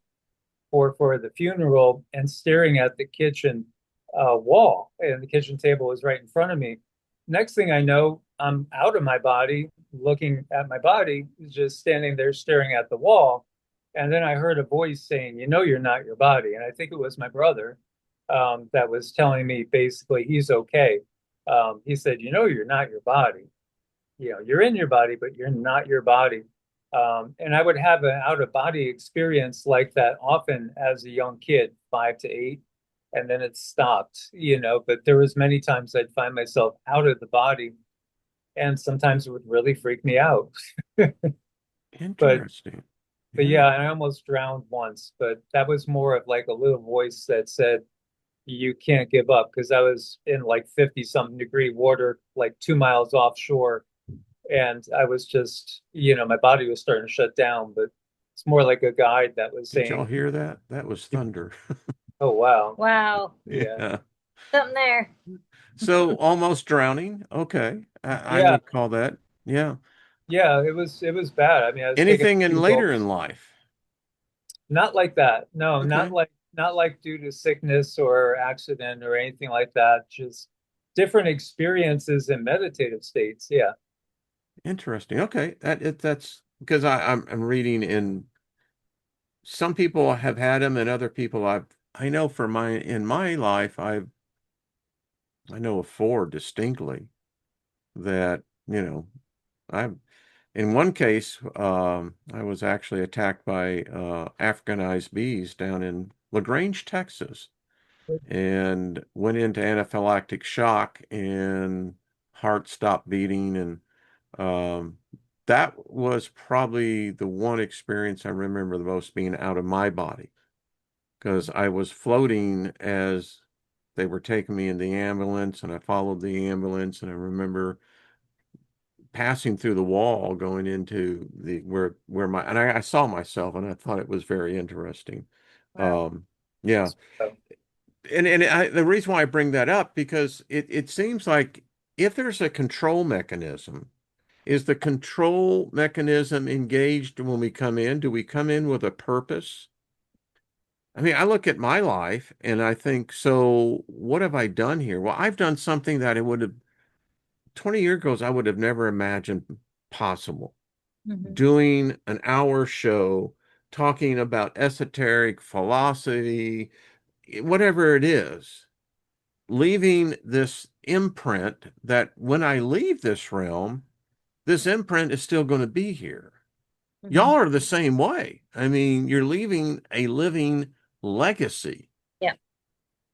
for the funeral and staring at the kitchen wall, and the kitchen table was right in front of me. Next thing I know, I'm out of my body, looking at my body, just standing there staring at the wall. And then I heard a voice saying, you know, you're not your body. And I think it was my brother that was telling me basically he's okay. He said, you know, you're not your body. You know, you're in your body, but you're not your body. And I would have an out of body experience like that often as a young kid, 5 to 8, and then it stopped, you know, but there was many times I'd find myself out of the body, and sometimes it would really freak me out. But Interesting. yeah, Yeah. I almost drowned once, but that was more of like a little voice that said, you can't give up, because I was in like 50 something degree water, like 2 miles offshore. And I was just, you know, my body was starting to shut down, but it's more like a guide that was Did y'all saying, hear that? That was thunder. oh, wow. Wow. Yeah. Yeah. Something there. So almost drowning. Okay. I Yeah. would call that. Yeah. Yeah. It was bad. I mean, I was taking Anything a in few later in gulps. life? Not like that. No, Okay. not like due to sickness or accident or anything like that. Just different experiences in meditative states. Yeah. Interesting. Okay. That's because I'm reading in some people have had them and other people I know for in my life I know of four distinctly that, I in one case, I was actually attacked by Africanized bees down in LaGrange, Texas, and went into anaphylactic shock, and heart stopped beating, and um, that was probably the one experience I remember the most, being out of my body, because I was floating as they were taking me in the ambulance, and I followed the ambulance, and I remember passing through the wall going into the where my and I saw myself, and I thought it was very interesting. Wow. Um, yeah, So, the reason why I bring that up, because it seems like if there's a control mechanism, is the control mechanism engaged when we come in? Do we come in with a purpose? I mean, I look at my life and I think, so what have I done here? Well, I've done something that I would have 20 years ago, I would have never imagined possible. Mhm. Doing an hour show talking about esoteric philosophy, whatever it is, leaving this imprint that when I leave this realm, this imprint is still going to be here. Y'all Mhm. are the same way. I mean, you're leaving a living legacy. Yep.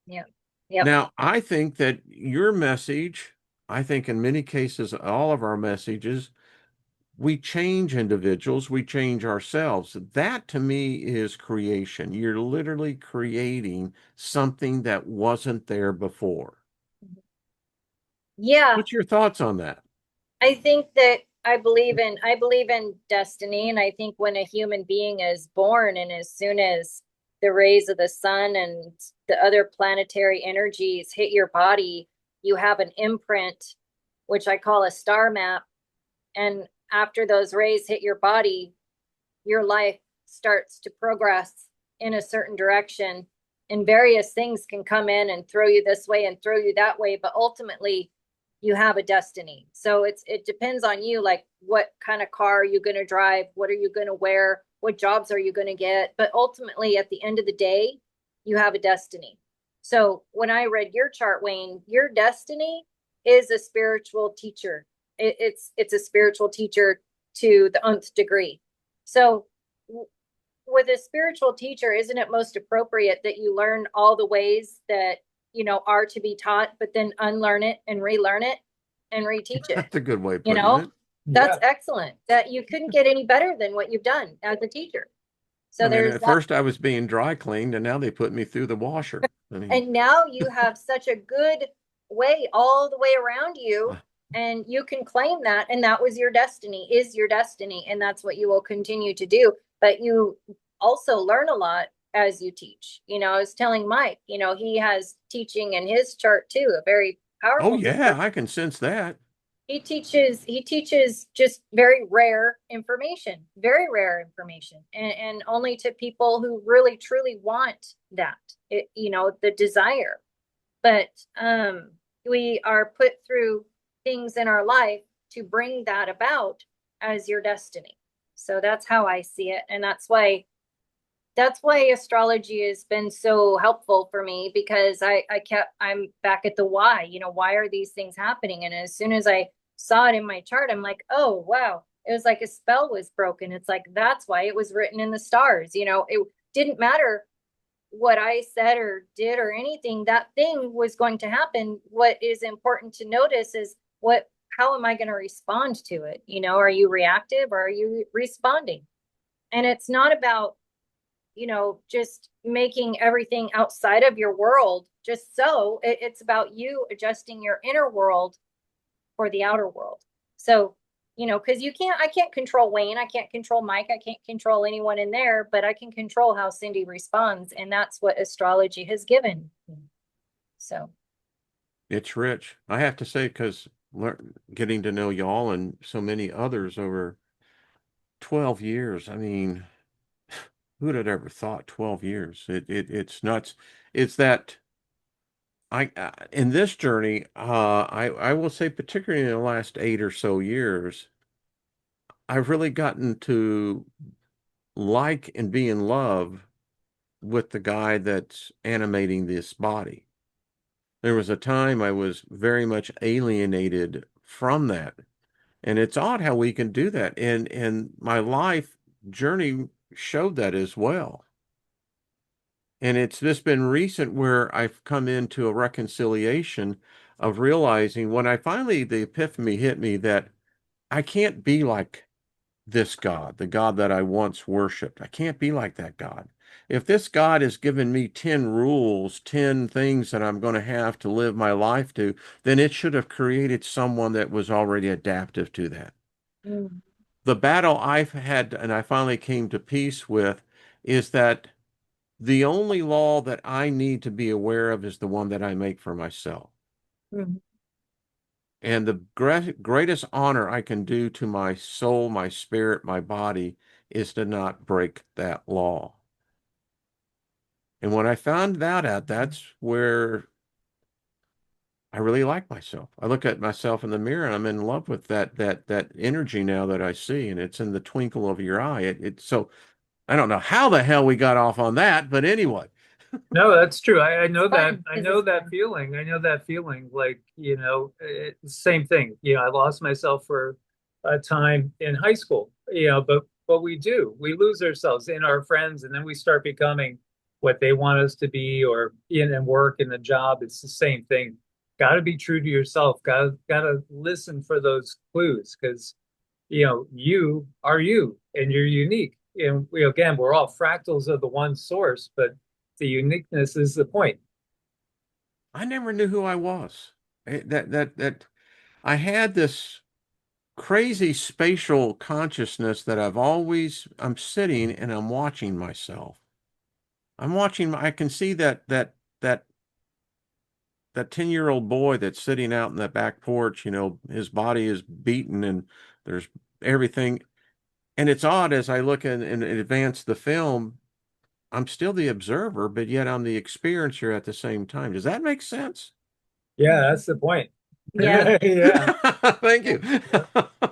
Yep. Yep. Now, I think that your message, I think in many cases, all of our messages, we change individuals, we change ourselves. That to me is creation. You're literally creating something that wasn't there before. Yeah. What's your thoughts on that? I think that I believe in destiny, and I think when a human being is born, and as soon as the rays of the sun and the other planetary energies hit your body, you have an imprint, which I call a star map. And after those rays hit your body, your life starts to progress in a certain direction. And various things can come in and throw you this way and throw you that way, but ultimately you have a destiny. So it depends on you, like what kind of car are you going to drive, what are you going to wear, what jobs are you going to get, but ultimately at the end of the day you have a destiny. So when I read your chart, Wayne, your destiny is a spiritual teacher. It's a spiritual teacher to the nth degree. So with a spiritual teacher, isn't it most appropriate that you learn all the ways that, are to be taught, but then unlearn it and relearn it and reteach it? That's a good way of You putting know, it. that's yeah. excellent. That you couldn't get any better than what you've done as a teacher. I So mean, there's at that. first I was being dry cleaned, and now they put me through the washer. I mean, And now you have such a good way all the way around you, uh, and you can claim that. And that was your destiny, is your destiny. And that's what you will continue to do. But you also learn a lot as you teach. I was telling Mike, he has teaching in his chart too, a very oh powerful yeah, teacher. I can sense that. He teaches just very rare information, very rare information, and only to people who really truly want that, the desire. But we are put through things in our life to bring that about as your destiny. So that's how I see it. And that's why that's why astrology has been so helpful for me, because I'm back at the why, why are these things happening? And as soon as I saw it in my chart, I'm like, oh, wow. It was like a spell was broken. It's like, that's why it was written in the stars. It didn't matter what I said or did or anything, that thing was going to happen. What is important to notice is how am I going to respond to it? Are you reactive or are you responding? And it's not about, just making everything outside of your world just so. It's about you adjusting your inner world for the outer world. So, because I can't control Wayne, I can't control Mike, I can't control anyone in there, but I can control how Cindy responds. And that's what astrology has given. So, It's rich. I have to say, because getting to know y'all and so many others over 12 years, I mean, who'd have ever thought 12 years? It's nuts. It's that in this journey, I will say, particularly in the last 8 or so years, I've really gotten to like and be in love with the guy that's animating this body. There was a time I was very much alienated from that. And it's odd how we can do that. And my life journey showed that as well. And it's just been recent where I've come into a reconciliation of realizing when the epiphany hit me that I can't be like this God, the God that I once worshiped. I can't be like that God. If this God has given me 10 rules, 10 things that I'm going to have to live my life to, then it should have created someone that was already adaptive to that. mm, The battle I've had and I finally came to peace with is that the only law that I need to be aware of is the one that I make for myself. mm, And the greatest honor I can do to my soul, my spirit, my body is to not break that law. And when I found that out, that's where I really like myself. I look at myself in the mirror and I'm in love with that energy now that I see, and it's in the twinkle of your eye. It's so I don't know how the hell we got off on that, but anyway. No, that's true. I it's know that. fun I because know it's that fun. feeling. I know that feeling. Like, same thing. I lost myself for a time in high school. But we do. We lose ourselves in our friends, and then we start becoming what they want us to be, or in and work in the job. It's the same thing. Got to be true to yourself. Got to listen for those clues, because you are you, and you're unique. And again, we're all fractals of the one source, but the uniqueness is the point. I never knew who I was. That I had this crazy spatial consciousness that I'm sitting and I'm watching myself. I can see that 10-year-old boy that's sitting out in the back porch, his body is beaten and there's everything. And it's odd as I look and advance the film, I'm still the observer, but yet I'm the experiencer at the same time. Does that make sense? Yeah, that's the point. Yeah. Yeah. Thank you.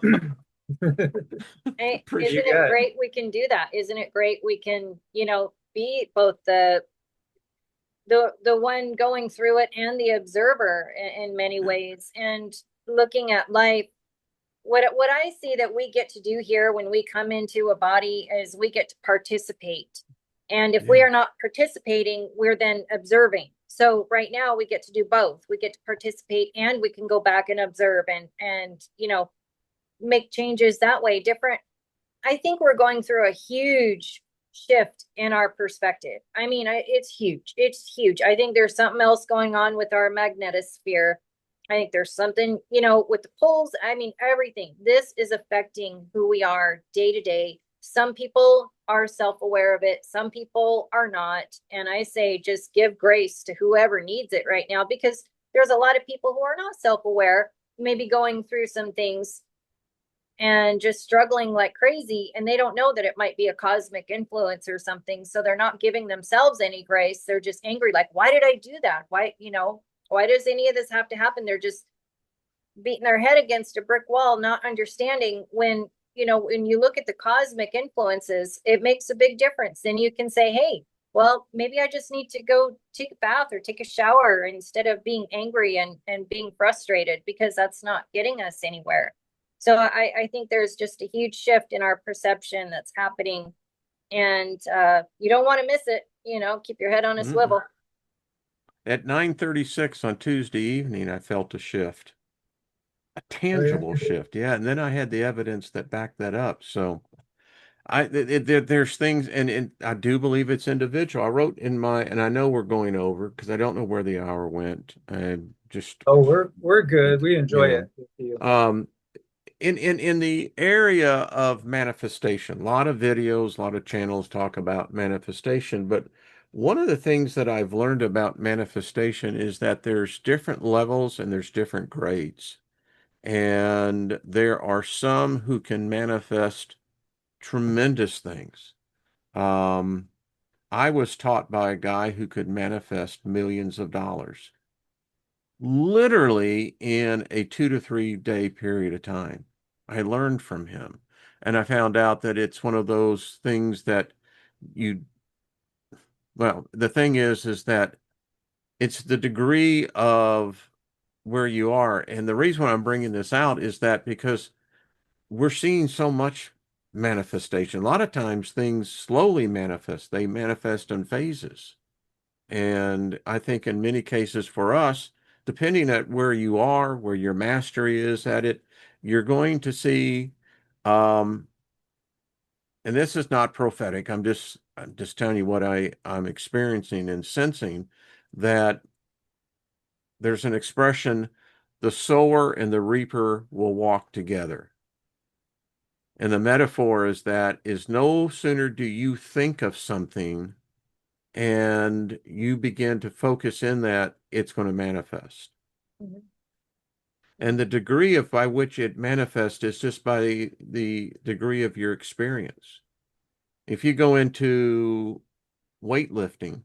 You Isn't Appreciate it got it. great we can do that? Isn't it great we can, be both the one going through it and the observer in many ways, and looking at life. What I see that we get to do here when we come into a body is we get to participate. And if we Yeah. are not participating, we're then observing. So right now we get to do both. We get to participate and we can go back and observe and make changes that way. Different. I think we're going through a huge shift in our perspective. I mean, it's huge. It's huge. I think there's something else going on with our magnetosphere. I think there's something, with the poles. I mean, everything. This is affecting who we are day to day. Some people are self aware of it, some people are not. And I say just give grace to whoever needs it right now, because there's a lot of people who are not self aware, maybe going through some things and just struggling like crazy, and they don't know that it might be a cosmic influence or something, so they're not giving themselves any grace. They're just angry, like, why did I do that? Why does any of this have to happen? They're just beating their head against a brick wall, not understanding when you know, when you look at the cosmic influences, it makes a big difference. Then you can say, hey, well, maybe I just need to go take a bath or take a shower instead of being angry and being frustrated, because that's not getting us anywhere. So I think there's just a huge shift in our perception that's happening, and you don't want to miss it. You know, keep your head on a Mm-mm. swivel. At 9:36 on Tuesday evening, I felt a shift, a Oh, yeah. tangible shift. Yeah, and then I had the evidence that backed that up. So there's things, and I do believe it's individual. I wrote in my, and I know we're going over because I don't know where the hour went. I just, Oh, we're good. We you enjoy know, it with you. um, in the area of manifestation, a lot of videos, a lot of channels talk about manifestation, but one of the things that I've learned about manifestation is that there's different levels and there's different grades. And there are some who can manifest tremendous things. Um, I was taught by a guy who could manifest millions of dollars, literally in a 2 to 3 day period of time. I learned from him, and I found out that it's one of those things that you, well, the thing is that it's the degree of where you are. And the reason why I'm bringing this out is that because we're seeing so much manifestation. A lot of times things slowly manifest, they manifest in phases. And I think in many cases for us, depending at where you are, where your mastery is at it, you're going to see, um, and this is not prophetic, I'm just telling you what I'm experiencing and sensing, that there's an expression, the sower and the reaper will walk together. And the metaphor is that is no sooner do you think of something and you begin to focus in that, it's going to manifest. Mhm. And the degree of by which it manifests is just by the degree of your experience. If you go into weightlifting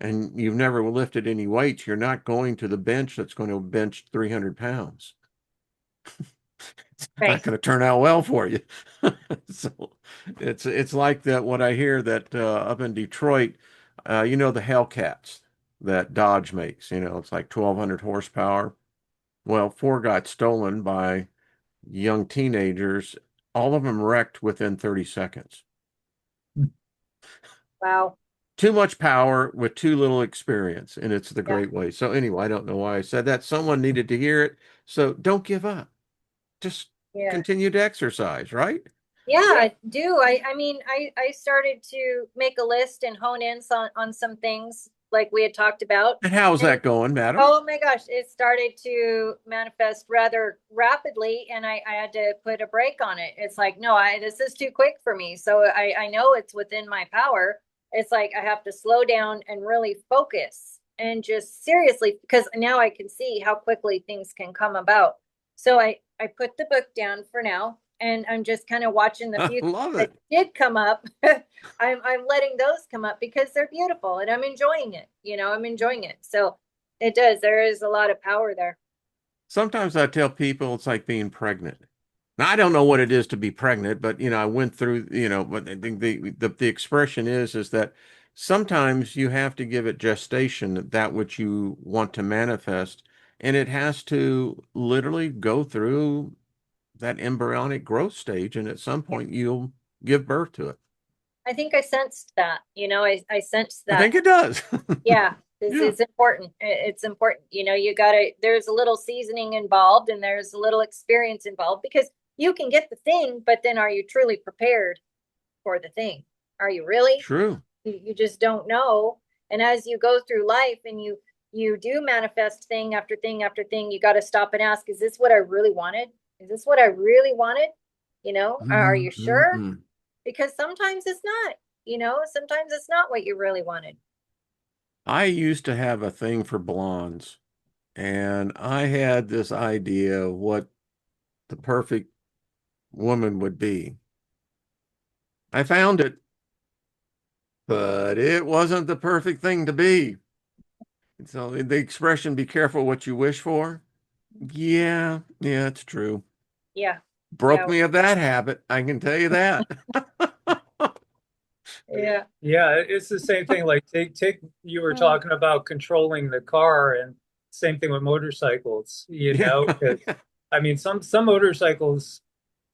and you've never lifted any weights, you're not going to the bench that's going to bench 300 pounds. It's not Right. going to turn out well for you. So it's like that what I hear that up in Detroit, you know, the Hellcats that Dodge makes, you know, it's like 1,200 horsepower. Well, four got stolen by young teenagers. All of them wrecked within 30 seconds. Wow. Too much power with too little experience, and it's the Yeah. great way. So anyway, I don't know why I said that. Someone needed to hear it. So don't give up. Just Yeah. continue to exercise, right? Yeah, I do. I mean, I started to make a list and hone in on some things like we had talked about. And how's And that going, madam? oh my gosh, it started to manifest rather rapidly, and I had to put a break on it. It's like, no, this is too quick for me. So I know it's within my power. It's like I have to slow down and really focus and just seriously, because now I can see how quickly things can come about. So I put the book down for now, and I'm just kind of watching the I few love that it. did come up. I'm letting those come up because they're beautiful and I'm enjoying it. You know, I'm enjoying it. So it does. There is a lot of power there. Sometimes I tell people it's like being pregnant. Now, I don't know what it is to be pregnant, but you know, I went through, you know, but I think the expression is that sometimes you have to give it gestation, that which you want to manifest, and it has to literally go through that embryonic growth stage, and at some Yeah. point you'll give birth to it. I think I sensed that, you know, I sensed I that. think it does. Yeah, this Yeah, is important. It's important. You know, you gotta, there's a little seasoning involved and there's a little experience involved, because you can get the thing, but then are you truly prepared for the thing? Are you really? true. You just don't know. And as you go through life and you do manifest thing after thing after thing, you got to stop and ask, is this what I really wanted? Is this what I really wanted? You know, are you sure? Mm-mm. Because sometimes it's not, you know, sometimes it's not what you really wanted. I used to have a thing for blondes, and I had this idea of what the perfect woman would be. I found it, but it wasn't the perfect thing to be. So the expression, be careful what you wish for. Yeah, yeah, it's true. Yeah. Broke Yeah. me of that habit, I can tell you that. Yeah. Yeah, it's the same thing. Like take you were talking about controlling the car, and same thing with motorcycles, you Yeah. know, 'cause, I mean some motorcycles,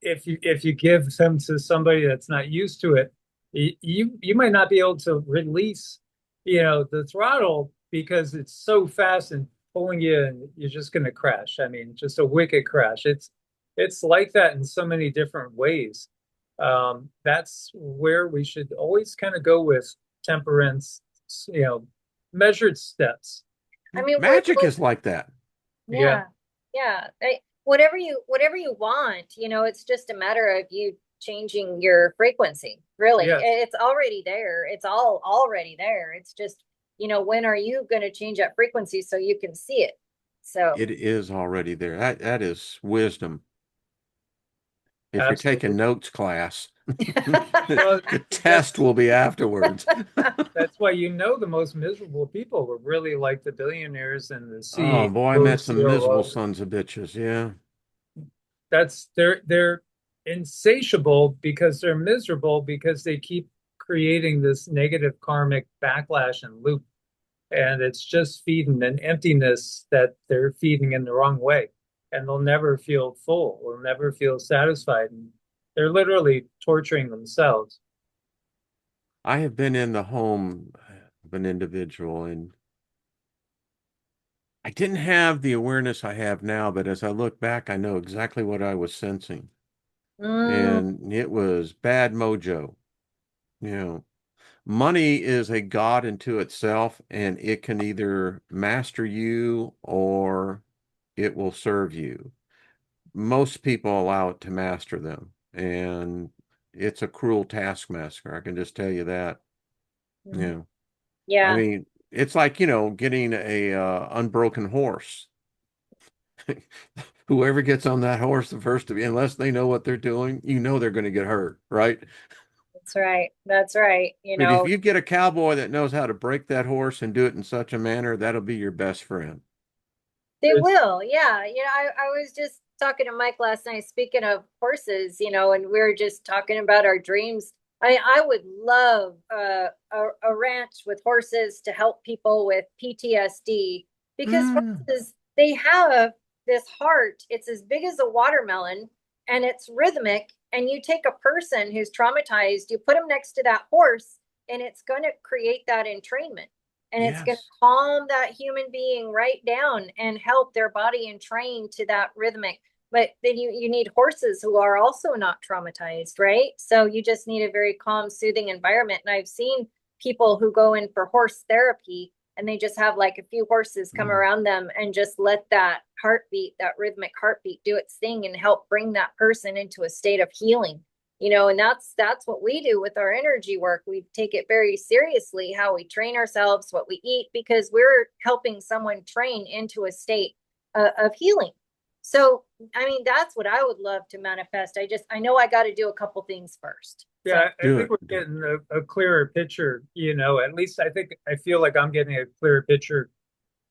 if you give them to somebody that's not used to it, you might not be able to release, the throttle because it's so fast and pulling you, and you're just going to crash. I mean, just a wicked crash. It's like that in so many different ways. That's where we should always kind of go with temperance, you know, measured steps. I mean, Magic is like that. Yeah. yeah, yeah. Whatever you want, it's just a matter of you changing your frequency. Really, Yes. it's already there. It's all already there. It's just, when are you going to change that frequency so you can see it? So, It is already there. That is wisdom. If you're taking Absolutely. notes class, Well, the test that's will be afterwards. that's why the most miserable people were really like the billionaires and the Oh boy, I met CEOs, some miserable COOs. sons of bitches. Yeah. They're insatiable because they're miserable because they keep creating this negative karmic backlash and loop. And it's just feeding an emptiness that they're feeding in the wrong way. And they'll never feel full, will never feel satisfied. And they're literally torturing themselves. I have been in the home of an individual and I didn't have the awareness I have now, but as I look back, I know exactly what I was sensing. mm, And it was bad mojo. You know, money is a god unto itself, and it can either master you or it will serve you. Most people allow it to master them, and it's a cruel taskmaster. I can just tell you that. You mhm. know, I Yeah, mean, it's like, getting a unbroken horse. Whoever gets on that horse the first to be, unless they know what they're doing, they're going to get hurt, right? that's right. That's right. But if you get a cowboy that knows how to break that horse and do it in such a manner, that'll be your best friend. They It's, will. Yeah. I was just talking to Mike last night, speaking of horses, and we were just talking about our dreams. I would love a ranch with horses to help people with PTSD because Mm, horses, they have this heart. It's as big as a watermelon and it's rhythmic. And you take a person who's traumatized, you put them next to that horse, and it's going to create that entrainment, and it's going to yes. calm that human being right down and help their body entrain to that rhythmic. But then you need horses who are also not traumatized, right? So you just need a very calm, soothing environment. And I've seen people who go in for horse therapy and they just have like a few horses come Mm. around them and just let that heartbeat, that rhythmic heartbeat, do its thing and help bring that person into a state of healing. And that's what we do with our energy work. We take it very seriously, how we train ourselves, what we eat, because we're helping someone train into a state of healing. So, I mean, that's what I would love to manifest. I know I got to do a couple things first. So, yeah, I Do think it. we're Do it. getting a clearer picture, at least I feel like I'm getting a clearer picture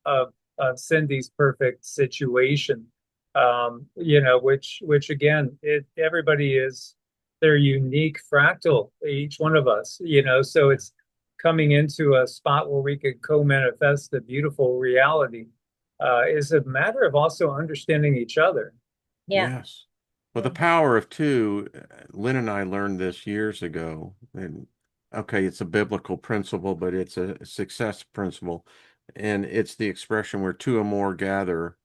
of Cindy's perfect situation. Which again, everybody is their unique fractal, each one of us, so it's coming into a spot where we could co-manifest the beautiful reality. Is a matter of also understanding each other. yeah. Yes. Well, the power of two, Lynn and I learned this years ago. And okay, it's a biblical principle, but it's a success principle. And it's the expression where two or more gather,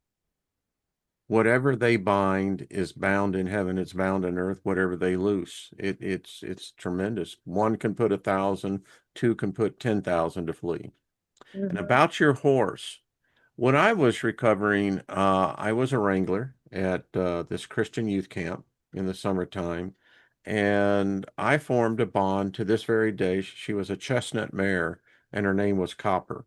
whatever they bind is bound in heaven, it's bound on earth, whatever they loose. It's tremendous. One can put 1,000, two can put 10,000 to flee. And Mm-hmm. about your horse, when I was recovering, I was a wrangler at this Christian youth camp in the summertime, and I formed a bond to this very day. She was a chestnut mare, and her name was Copper.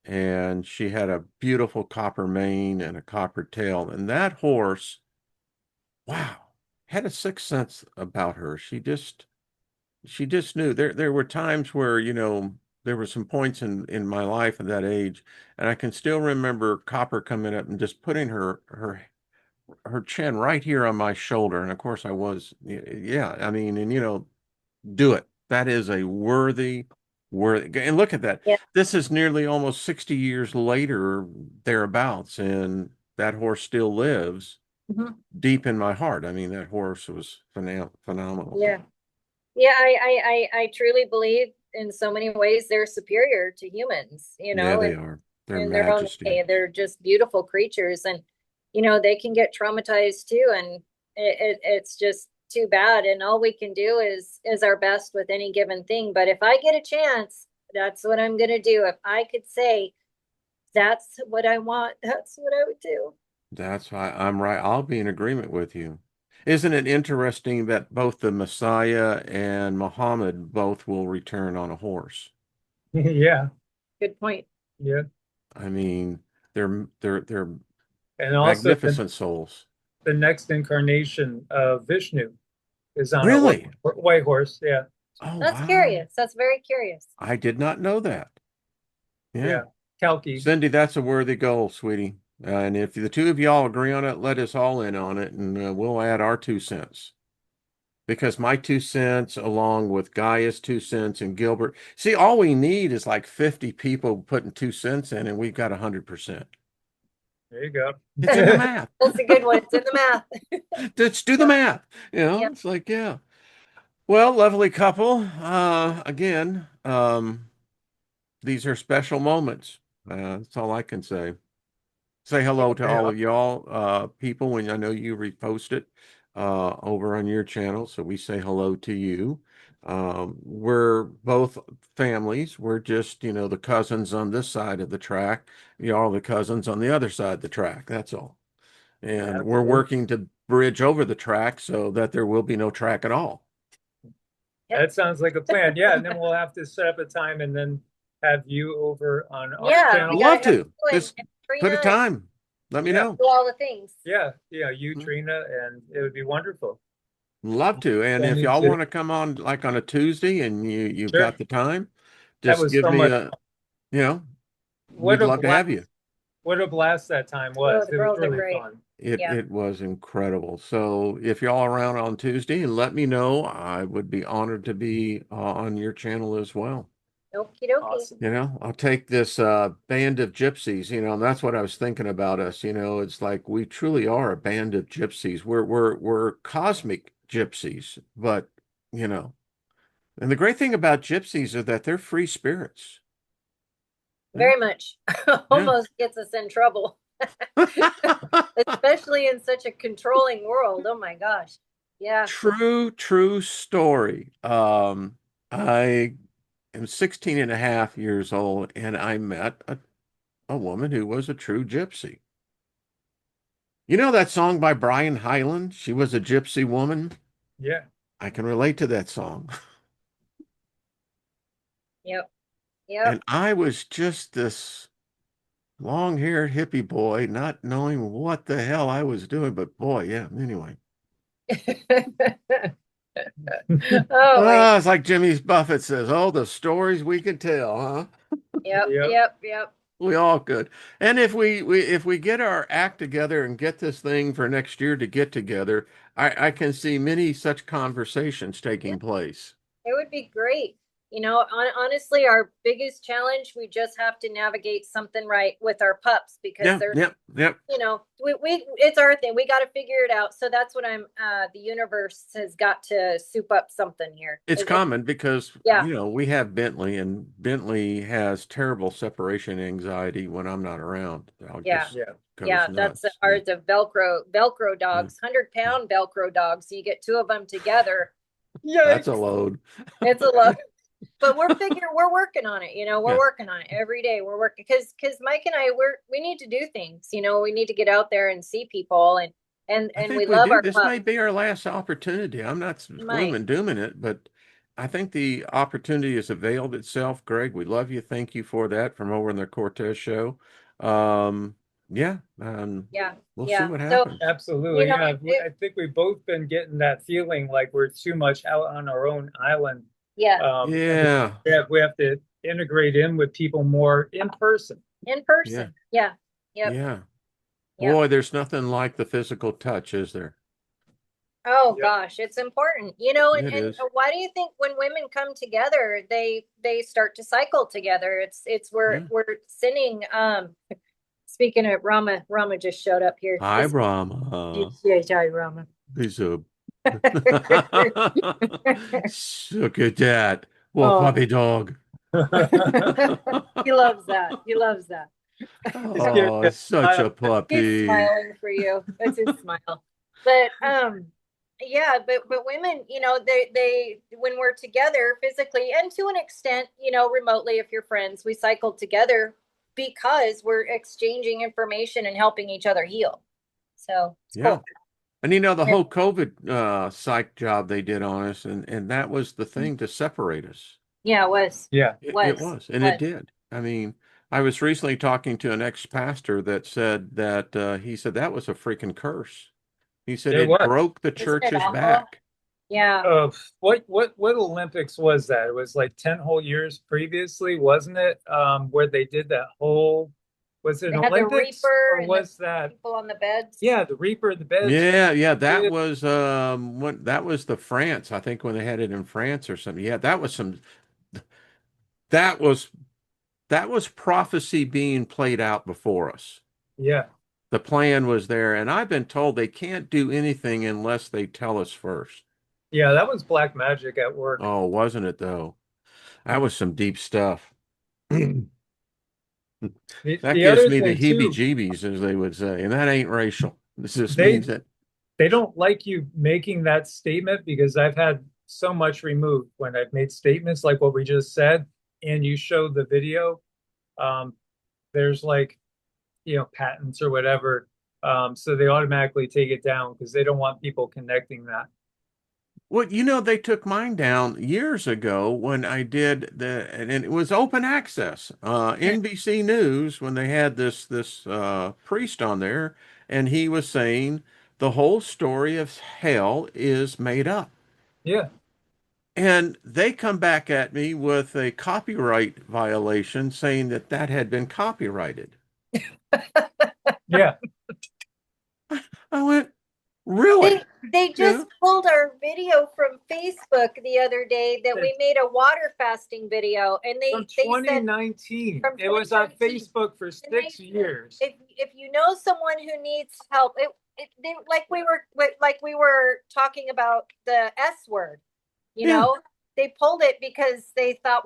And she had a beautiful copper mane and a copper tail. And that horse, wow, had a sixth sense about her. She just knew. There were times where, there were some points in my life at that age, and I can still remember Copper coming up and just putting her her chin right here on my shoulder. And of course I was, yeah, I mean, and do it. That is a worthy, and look at that. Yeah. This is nearly almost 60 years later, thereabouts, and that horse still lives Mhm. deep in my heart. I mean, that horse was phenomenal. Yeah. Yeah, I truly believe in so many ways they're superior to humans, Yeah, they are. Their in their own majesty. way. They're just beautiful creatures, and they can get traumatized too, and it's just too bad. And all we can do is our best with any given thing. But if I get a chance, that's what I'm gonna do. If I could say that's what I want, that's what I would do. That's why I'm right. I'll be in agreement with you. Isn't it interesting that both the Messiah and Muhammad both will return on a horse? Yeah, Good point. yeah. I mean, they're And also magnificent souls. the next incarnation of Vishnu is on a Really? white horse. Yeah, Oh, That's wow. curious. That's very curious. I did not know that. Yeah. yeah. Kalki. Cindy, that's a worthy goal, sweetie. And if the two of y'all agree on it, let us all in on it, and we'll add our 2 cents. Because my 2 cents, along with Gaia's 2 cents and Gilbert, see, all we need is like 50 people putting 2 cents in, and we've got 100%. There you go. It's in the math. That's a good one. It's in the math. Let's do the math. Yep. It's like, yeah. Well, lovely couple. Again, these are special moments. That's all I can say. Say hello to all Yeah, of y'all, people, when I know you repost it over on your channel. So we say hello to you. We're both families. We're just, the cousins on this side of the track. Y'all are the cousins on the other side of the track. That's all. And we're absolutely. working to bridge over the track so that there will be no track at all. Yep. That sounds like a plan. Yeah, and then we'll have to set up a time and then have you over on our Yeah, we channel. gotta Love have to. you Just and put a Trina and time. Let me Yeah, know. do all the things. yeah, yeah. You, Hmm. Trina, and it would be wonderful. Love to. And Still if need y'all to. want to come on like on a Tuesday and you've Sure. got the time, That just was give so me much. you know, What we'd a love to blast! have you. What a blast that time Oh, was. the It was girls are really great. fun. It Yeah. it was incredible. So if y'all are around on Tuesday, and let me know. I would be honored to be on your channel as well. Okie dokie. Awesome. I'll take this band of gypsies, and that's what I was thinking about us. It's like we truly are a band of gypsies. We're cosmic gypsies, but you know, and the great thing about gypsies is that they're free spirits. Yeah. Very much. Yeah. Almost gets us in trouble, especially in such a controlling world. Oh my gosh. Yeah. True story. I am 16 and a half years old, and I met a woman who was a true gypsy. You know that song by Brian Hyland? She was a gypsy woman. Yeah. I can relate to that song. Yep. And Yep. I was just this long-haired hippie boy, not knowing what the hell I was doing, but boy, yeah, anyway. Oh my. It's like Jimmy Buffett says, oh, the stories we could tell, huh? Yep. Yep. Yep. Yep. We all could. And if we get our act together and get this thing for next year to get together, I can see many such conversations taking place. It would be great. Honestly, our biggest challenge, we just have to navigate something right with our pups because Yeah, they're, yep. we it's our thing. We got to figure it out. So that's what the universe has got to soup up something here. It's common because, Yeah, we have Bentley, and Bentley has terrible separation anxiety when I'm not around. I'll yeah, just Yeah. goes yeah. That's nuts. Yeah, ours of Velcro yeah, dogs, 100-pound Velcro dogs. So you get two of them together. that's a Yikes. load. It's a lot. But we're working on it, we're Yeah, working on it every day. We're working because Mike and I we need to do things, we need to get out there and see people I and we think we love do. our This pups. may be our last opportunity. I'm not gloom Mike, and dooming it, but I think the opportunity has availed itself. Greg, we love you. Thank you for that from over in the Cortez show. Um, yeah, yeah, we'll see yeah. what So, happens. Absolutely. Yeah. it, I think we've both been getting that feeling like we're too much out on our own island. yeah, And Yeah, we have to integrate in with people more in person. in yeah, person. Yeah. Yep. yeah. Yeah. Boy, there's nothing like the physical touch, is there? Oh Yep. gosh, it's important. You know, It and is. why do you think when women come together, they start to cycle together? It's Yeah. we're sending speaking of Rama just showed up here. Hi, This Brahma. hi, Rama. He's a look at that. What Oh, puppy dog. he loves that. He loves that. Just give Oh, me a such a smile. He's puppy. smiling for you. That's his smile. But yeah, but women, you know, they when we're together physically and to an extent, you know, remotely if you're friends, we cycle together because we're exchanging information and helping each other heal. So it's Yeah. cool. And you know, the whole COVID psych job they did on us, and that was the thing to separate us. Yeah, it was. Yeah. It was, and it Was. did. I mean, I was recently talking to an ex-pastor that said that he said that was a freaking curse. He said It it was. broke the Isn't it church's awful? back. Yeah. What Olympics was that? It was like 10 whole years previously, wasn't it? Where they did that whole, was it They an had the Olympics Reaper or and the was that, people on the beds. yeah, the Reaper, the beds. Yeah, yeah, that was when that was the France, I think when they had it in France or something. Yeah, that was that was prophecy being played out before us. Yeah. The plan was there, and I've been told they can't do anything unless they tell us first. Yeah, that was black magic at work. Oh, wasn't it though? That was some deep stuff. That The gives other me the thing too, heebie-jeebies, as they would say, and that ain't racial. This just they means that, they don't like you making that statement because I've had so much removed when I've made statements like what we just said, and you show the video. Um, there's like, patents or whatever. So they automatically take it down because they don't want people connecting that. well, they took mine down years ago when I did and it was open access. NBC News, when they had this priest on there, and he was saying the whole story of hell is made up. Yeah, And they come back at me with a copyright violation saying that that had been copyrighted. yeah. I went, They really? they Yeah. just pulled our video from Facebook the other day that we It's made a water fasting video, and from they said 2019. from It was on 2019, Facebook for and they six said years. if you know someone who needs help, like we were talking about the S word, you Yeah. know, they pulled it because they said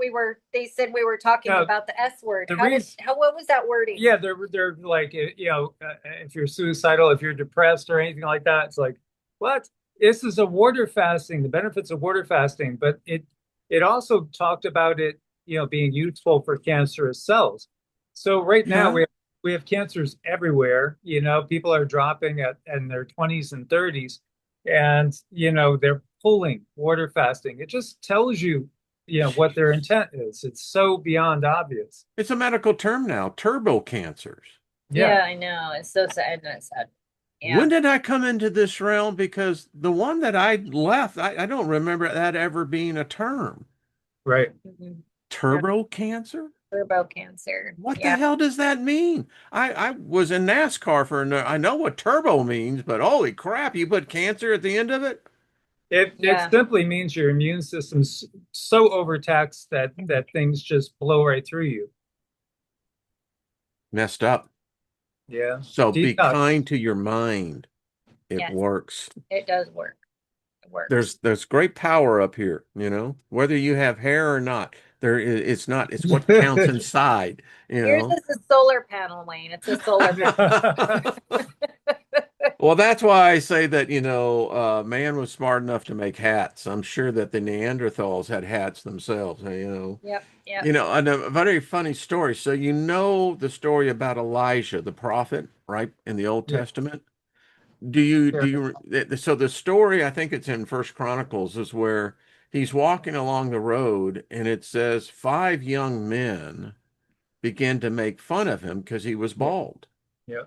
we were talking Now, about the S word. the reason, What was that wording? yeah, they're like, if you're suicidal, if you're depressed or anything like that, it's like, what? This is a water fasting, the benefits of water fasting, but it also talked about it, being useful for cancerous cells. So right now Yeah. we have cancers everywhere. People are dropping in their 20s and 30s, and they're pulling water fasting. It just tells you, what their intent is. It's so beyond obvious. It's a medical term now, turbo cancers. Yeah. Yeah, I know. It's so sad. Not sad. When Yeah. did I come into this realm? Because the one that I left, I don't remember that ever being a term. Right. Mhm. Yeah. Turbo cancer? Turbo cancer. What the Yeah. hell does that mean? I was in NASCAR I know what turbo means, but holy crap, you put cancer at the end of it? It Yeah. simply means your immune system's so overtaxed that things just blow right through you. Messed up. Yeah. So be Detox. kind to your mind. It Yes, works. it does work. It works. There's great power up here, whether you have hair or not. It's not, it's what counts inside, Yours is a solar panel, Wayne. It's a solar panel. Well, that's why I say that, man was smart enough to make hats. I'm sure that the Neanderthals had hats themselves, Yep. Yep. And a very funny story. So the story about Elijah, the prophet, right, in the Old Yeah. Testament? Do Sure. you so the story, I think it's in First Chronicles, is where he's walking along the road and it says five young men began to make fun of him because he was Yeah. bald. Yeah.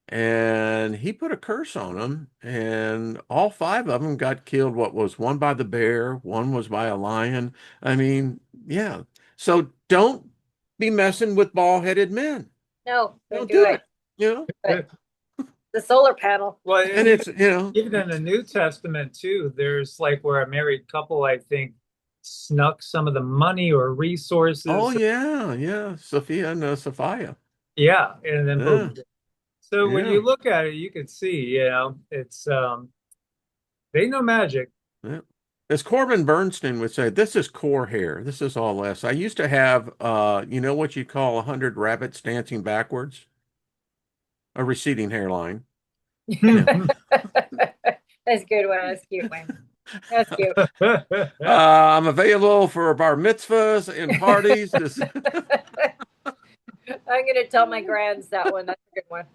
And he put a curse on them, and all five of them got killed. What was one by the bear, one was by a lion. I mean, yeah. So don't be messing with bald-headed men. No, don't Don't do do it. it. You know? But the solar panel. Well, And it's, you know, even in the New Testament too, there's like where a married couple, I think, snuck some of the money or oh resources. yeah, yeah, Sophia and Sophia. Yeah, and then Yeah, boom. So when yeah, you look at it, you can see, it's they know magic. yeah. As Corbin Bernstein would say, this is core hair. This is all less. I used to have, you know what you call 100 rabbits dancing backwards? A receding hairline. Yeah. That's a good one. That's a cute one. That's cute. I'm available for bar mitzvahs and parties. I'm gonna tell my grands that one. That's a good one.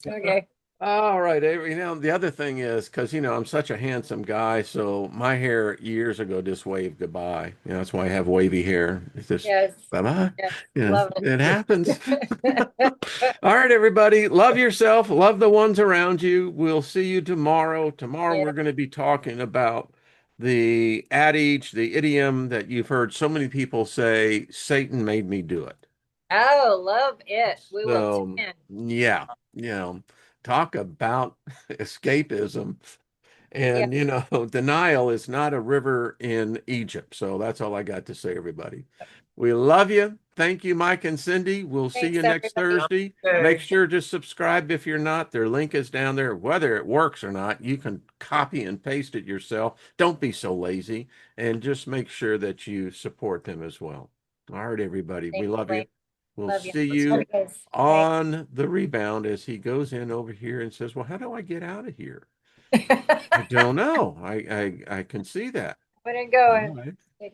Okay. All right, Avery. You know, the other thing is because, you know, I'm such a handsome guy, so my hair years ago just waved goodbye. You know, that's why I have wavy hair. It's just Yes. bye-bye. Yes. You know, Love it happens. it. All right, everybody. Love yourself. Love the ones around you. We'll see you tomorrow. Tomorrow, Yeah. we're going to be talking about the adage, the idiom that you've heard so many people say, Satan made me do it. Oh, love it. We will So, tune yeah, you know, talk about escapism. in. And, you know, denial is not a river in Egypt. So that's all I got to say, everybody. We love you. Thank you, Mike and Cindy. We'll see Thanks, you next everybody. Thursday. Make Okay. sure to subscribe if you're not. Their link is down there. Whether it works or not, you can copy and paste it yourself. Don't be so lazy. And just make sure that you support them as well. All right, everybody. We Thank you, love you. Wayne. We'll Love you. see Let's Love go. you you guys. Bye. on the rebound as he goes in over here and says, well, how do I get out of here? I don't know. I can see that. Where it All going? right.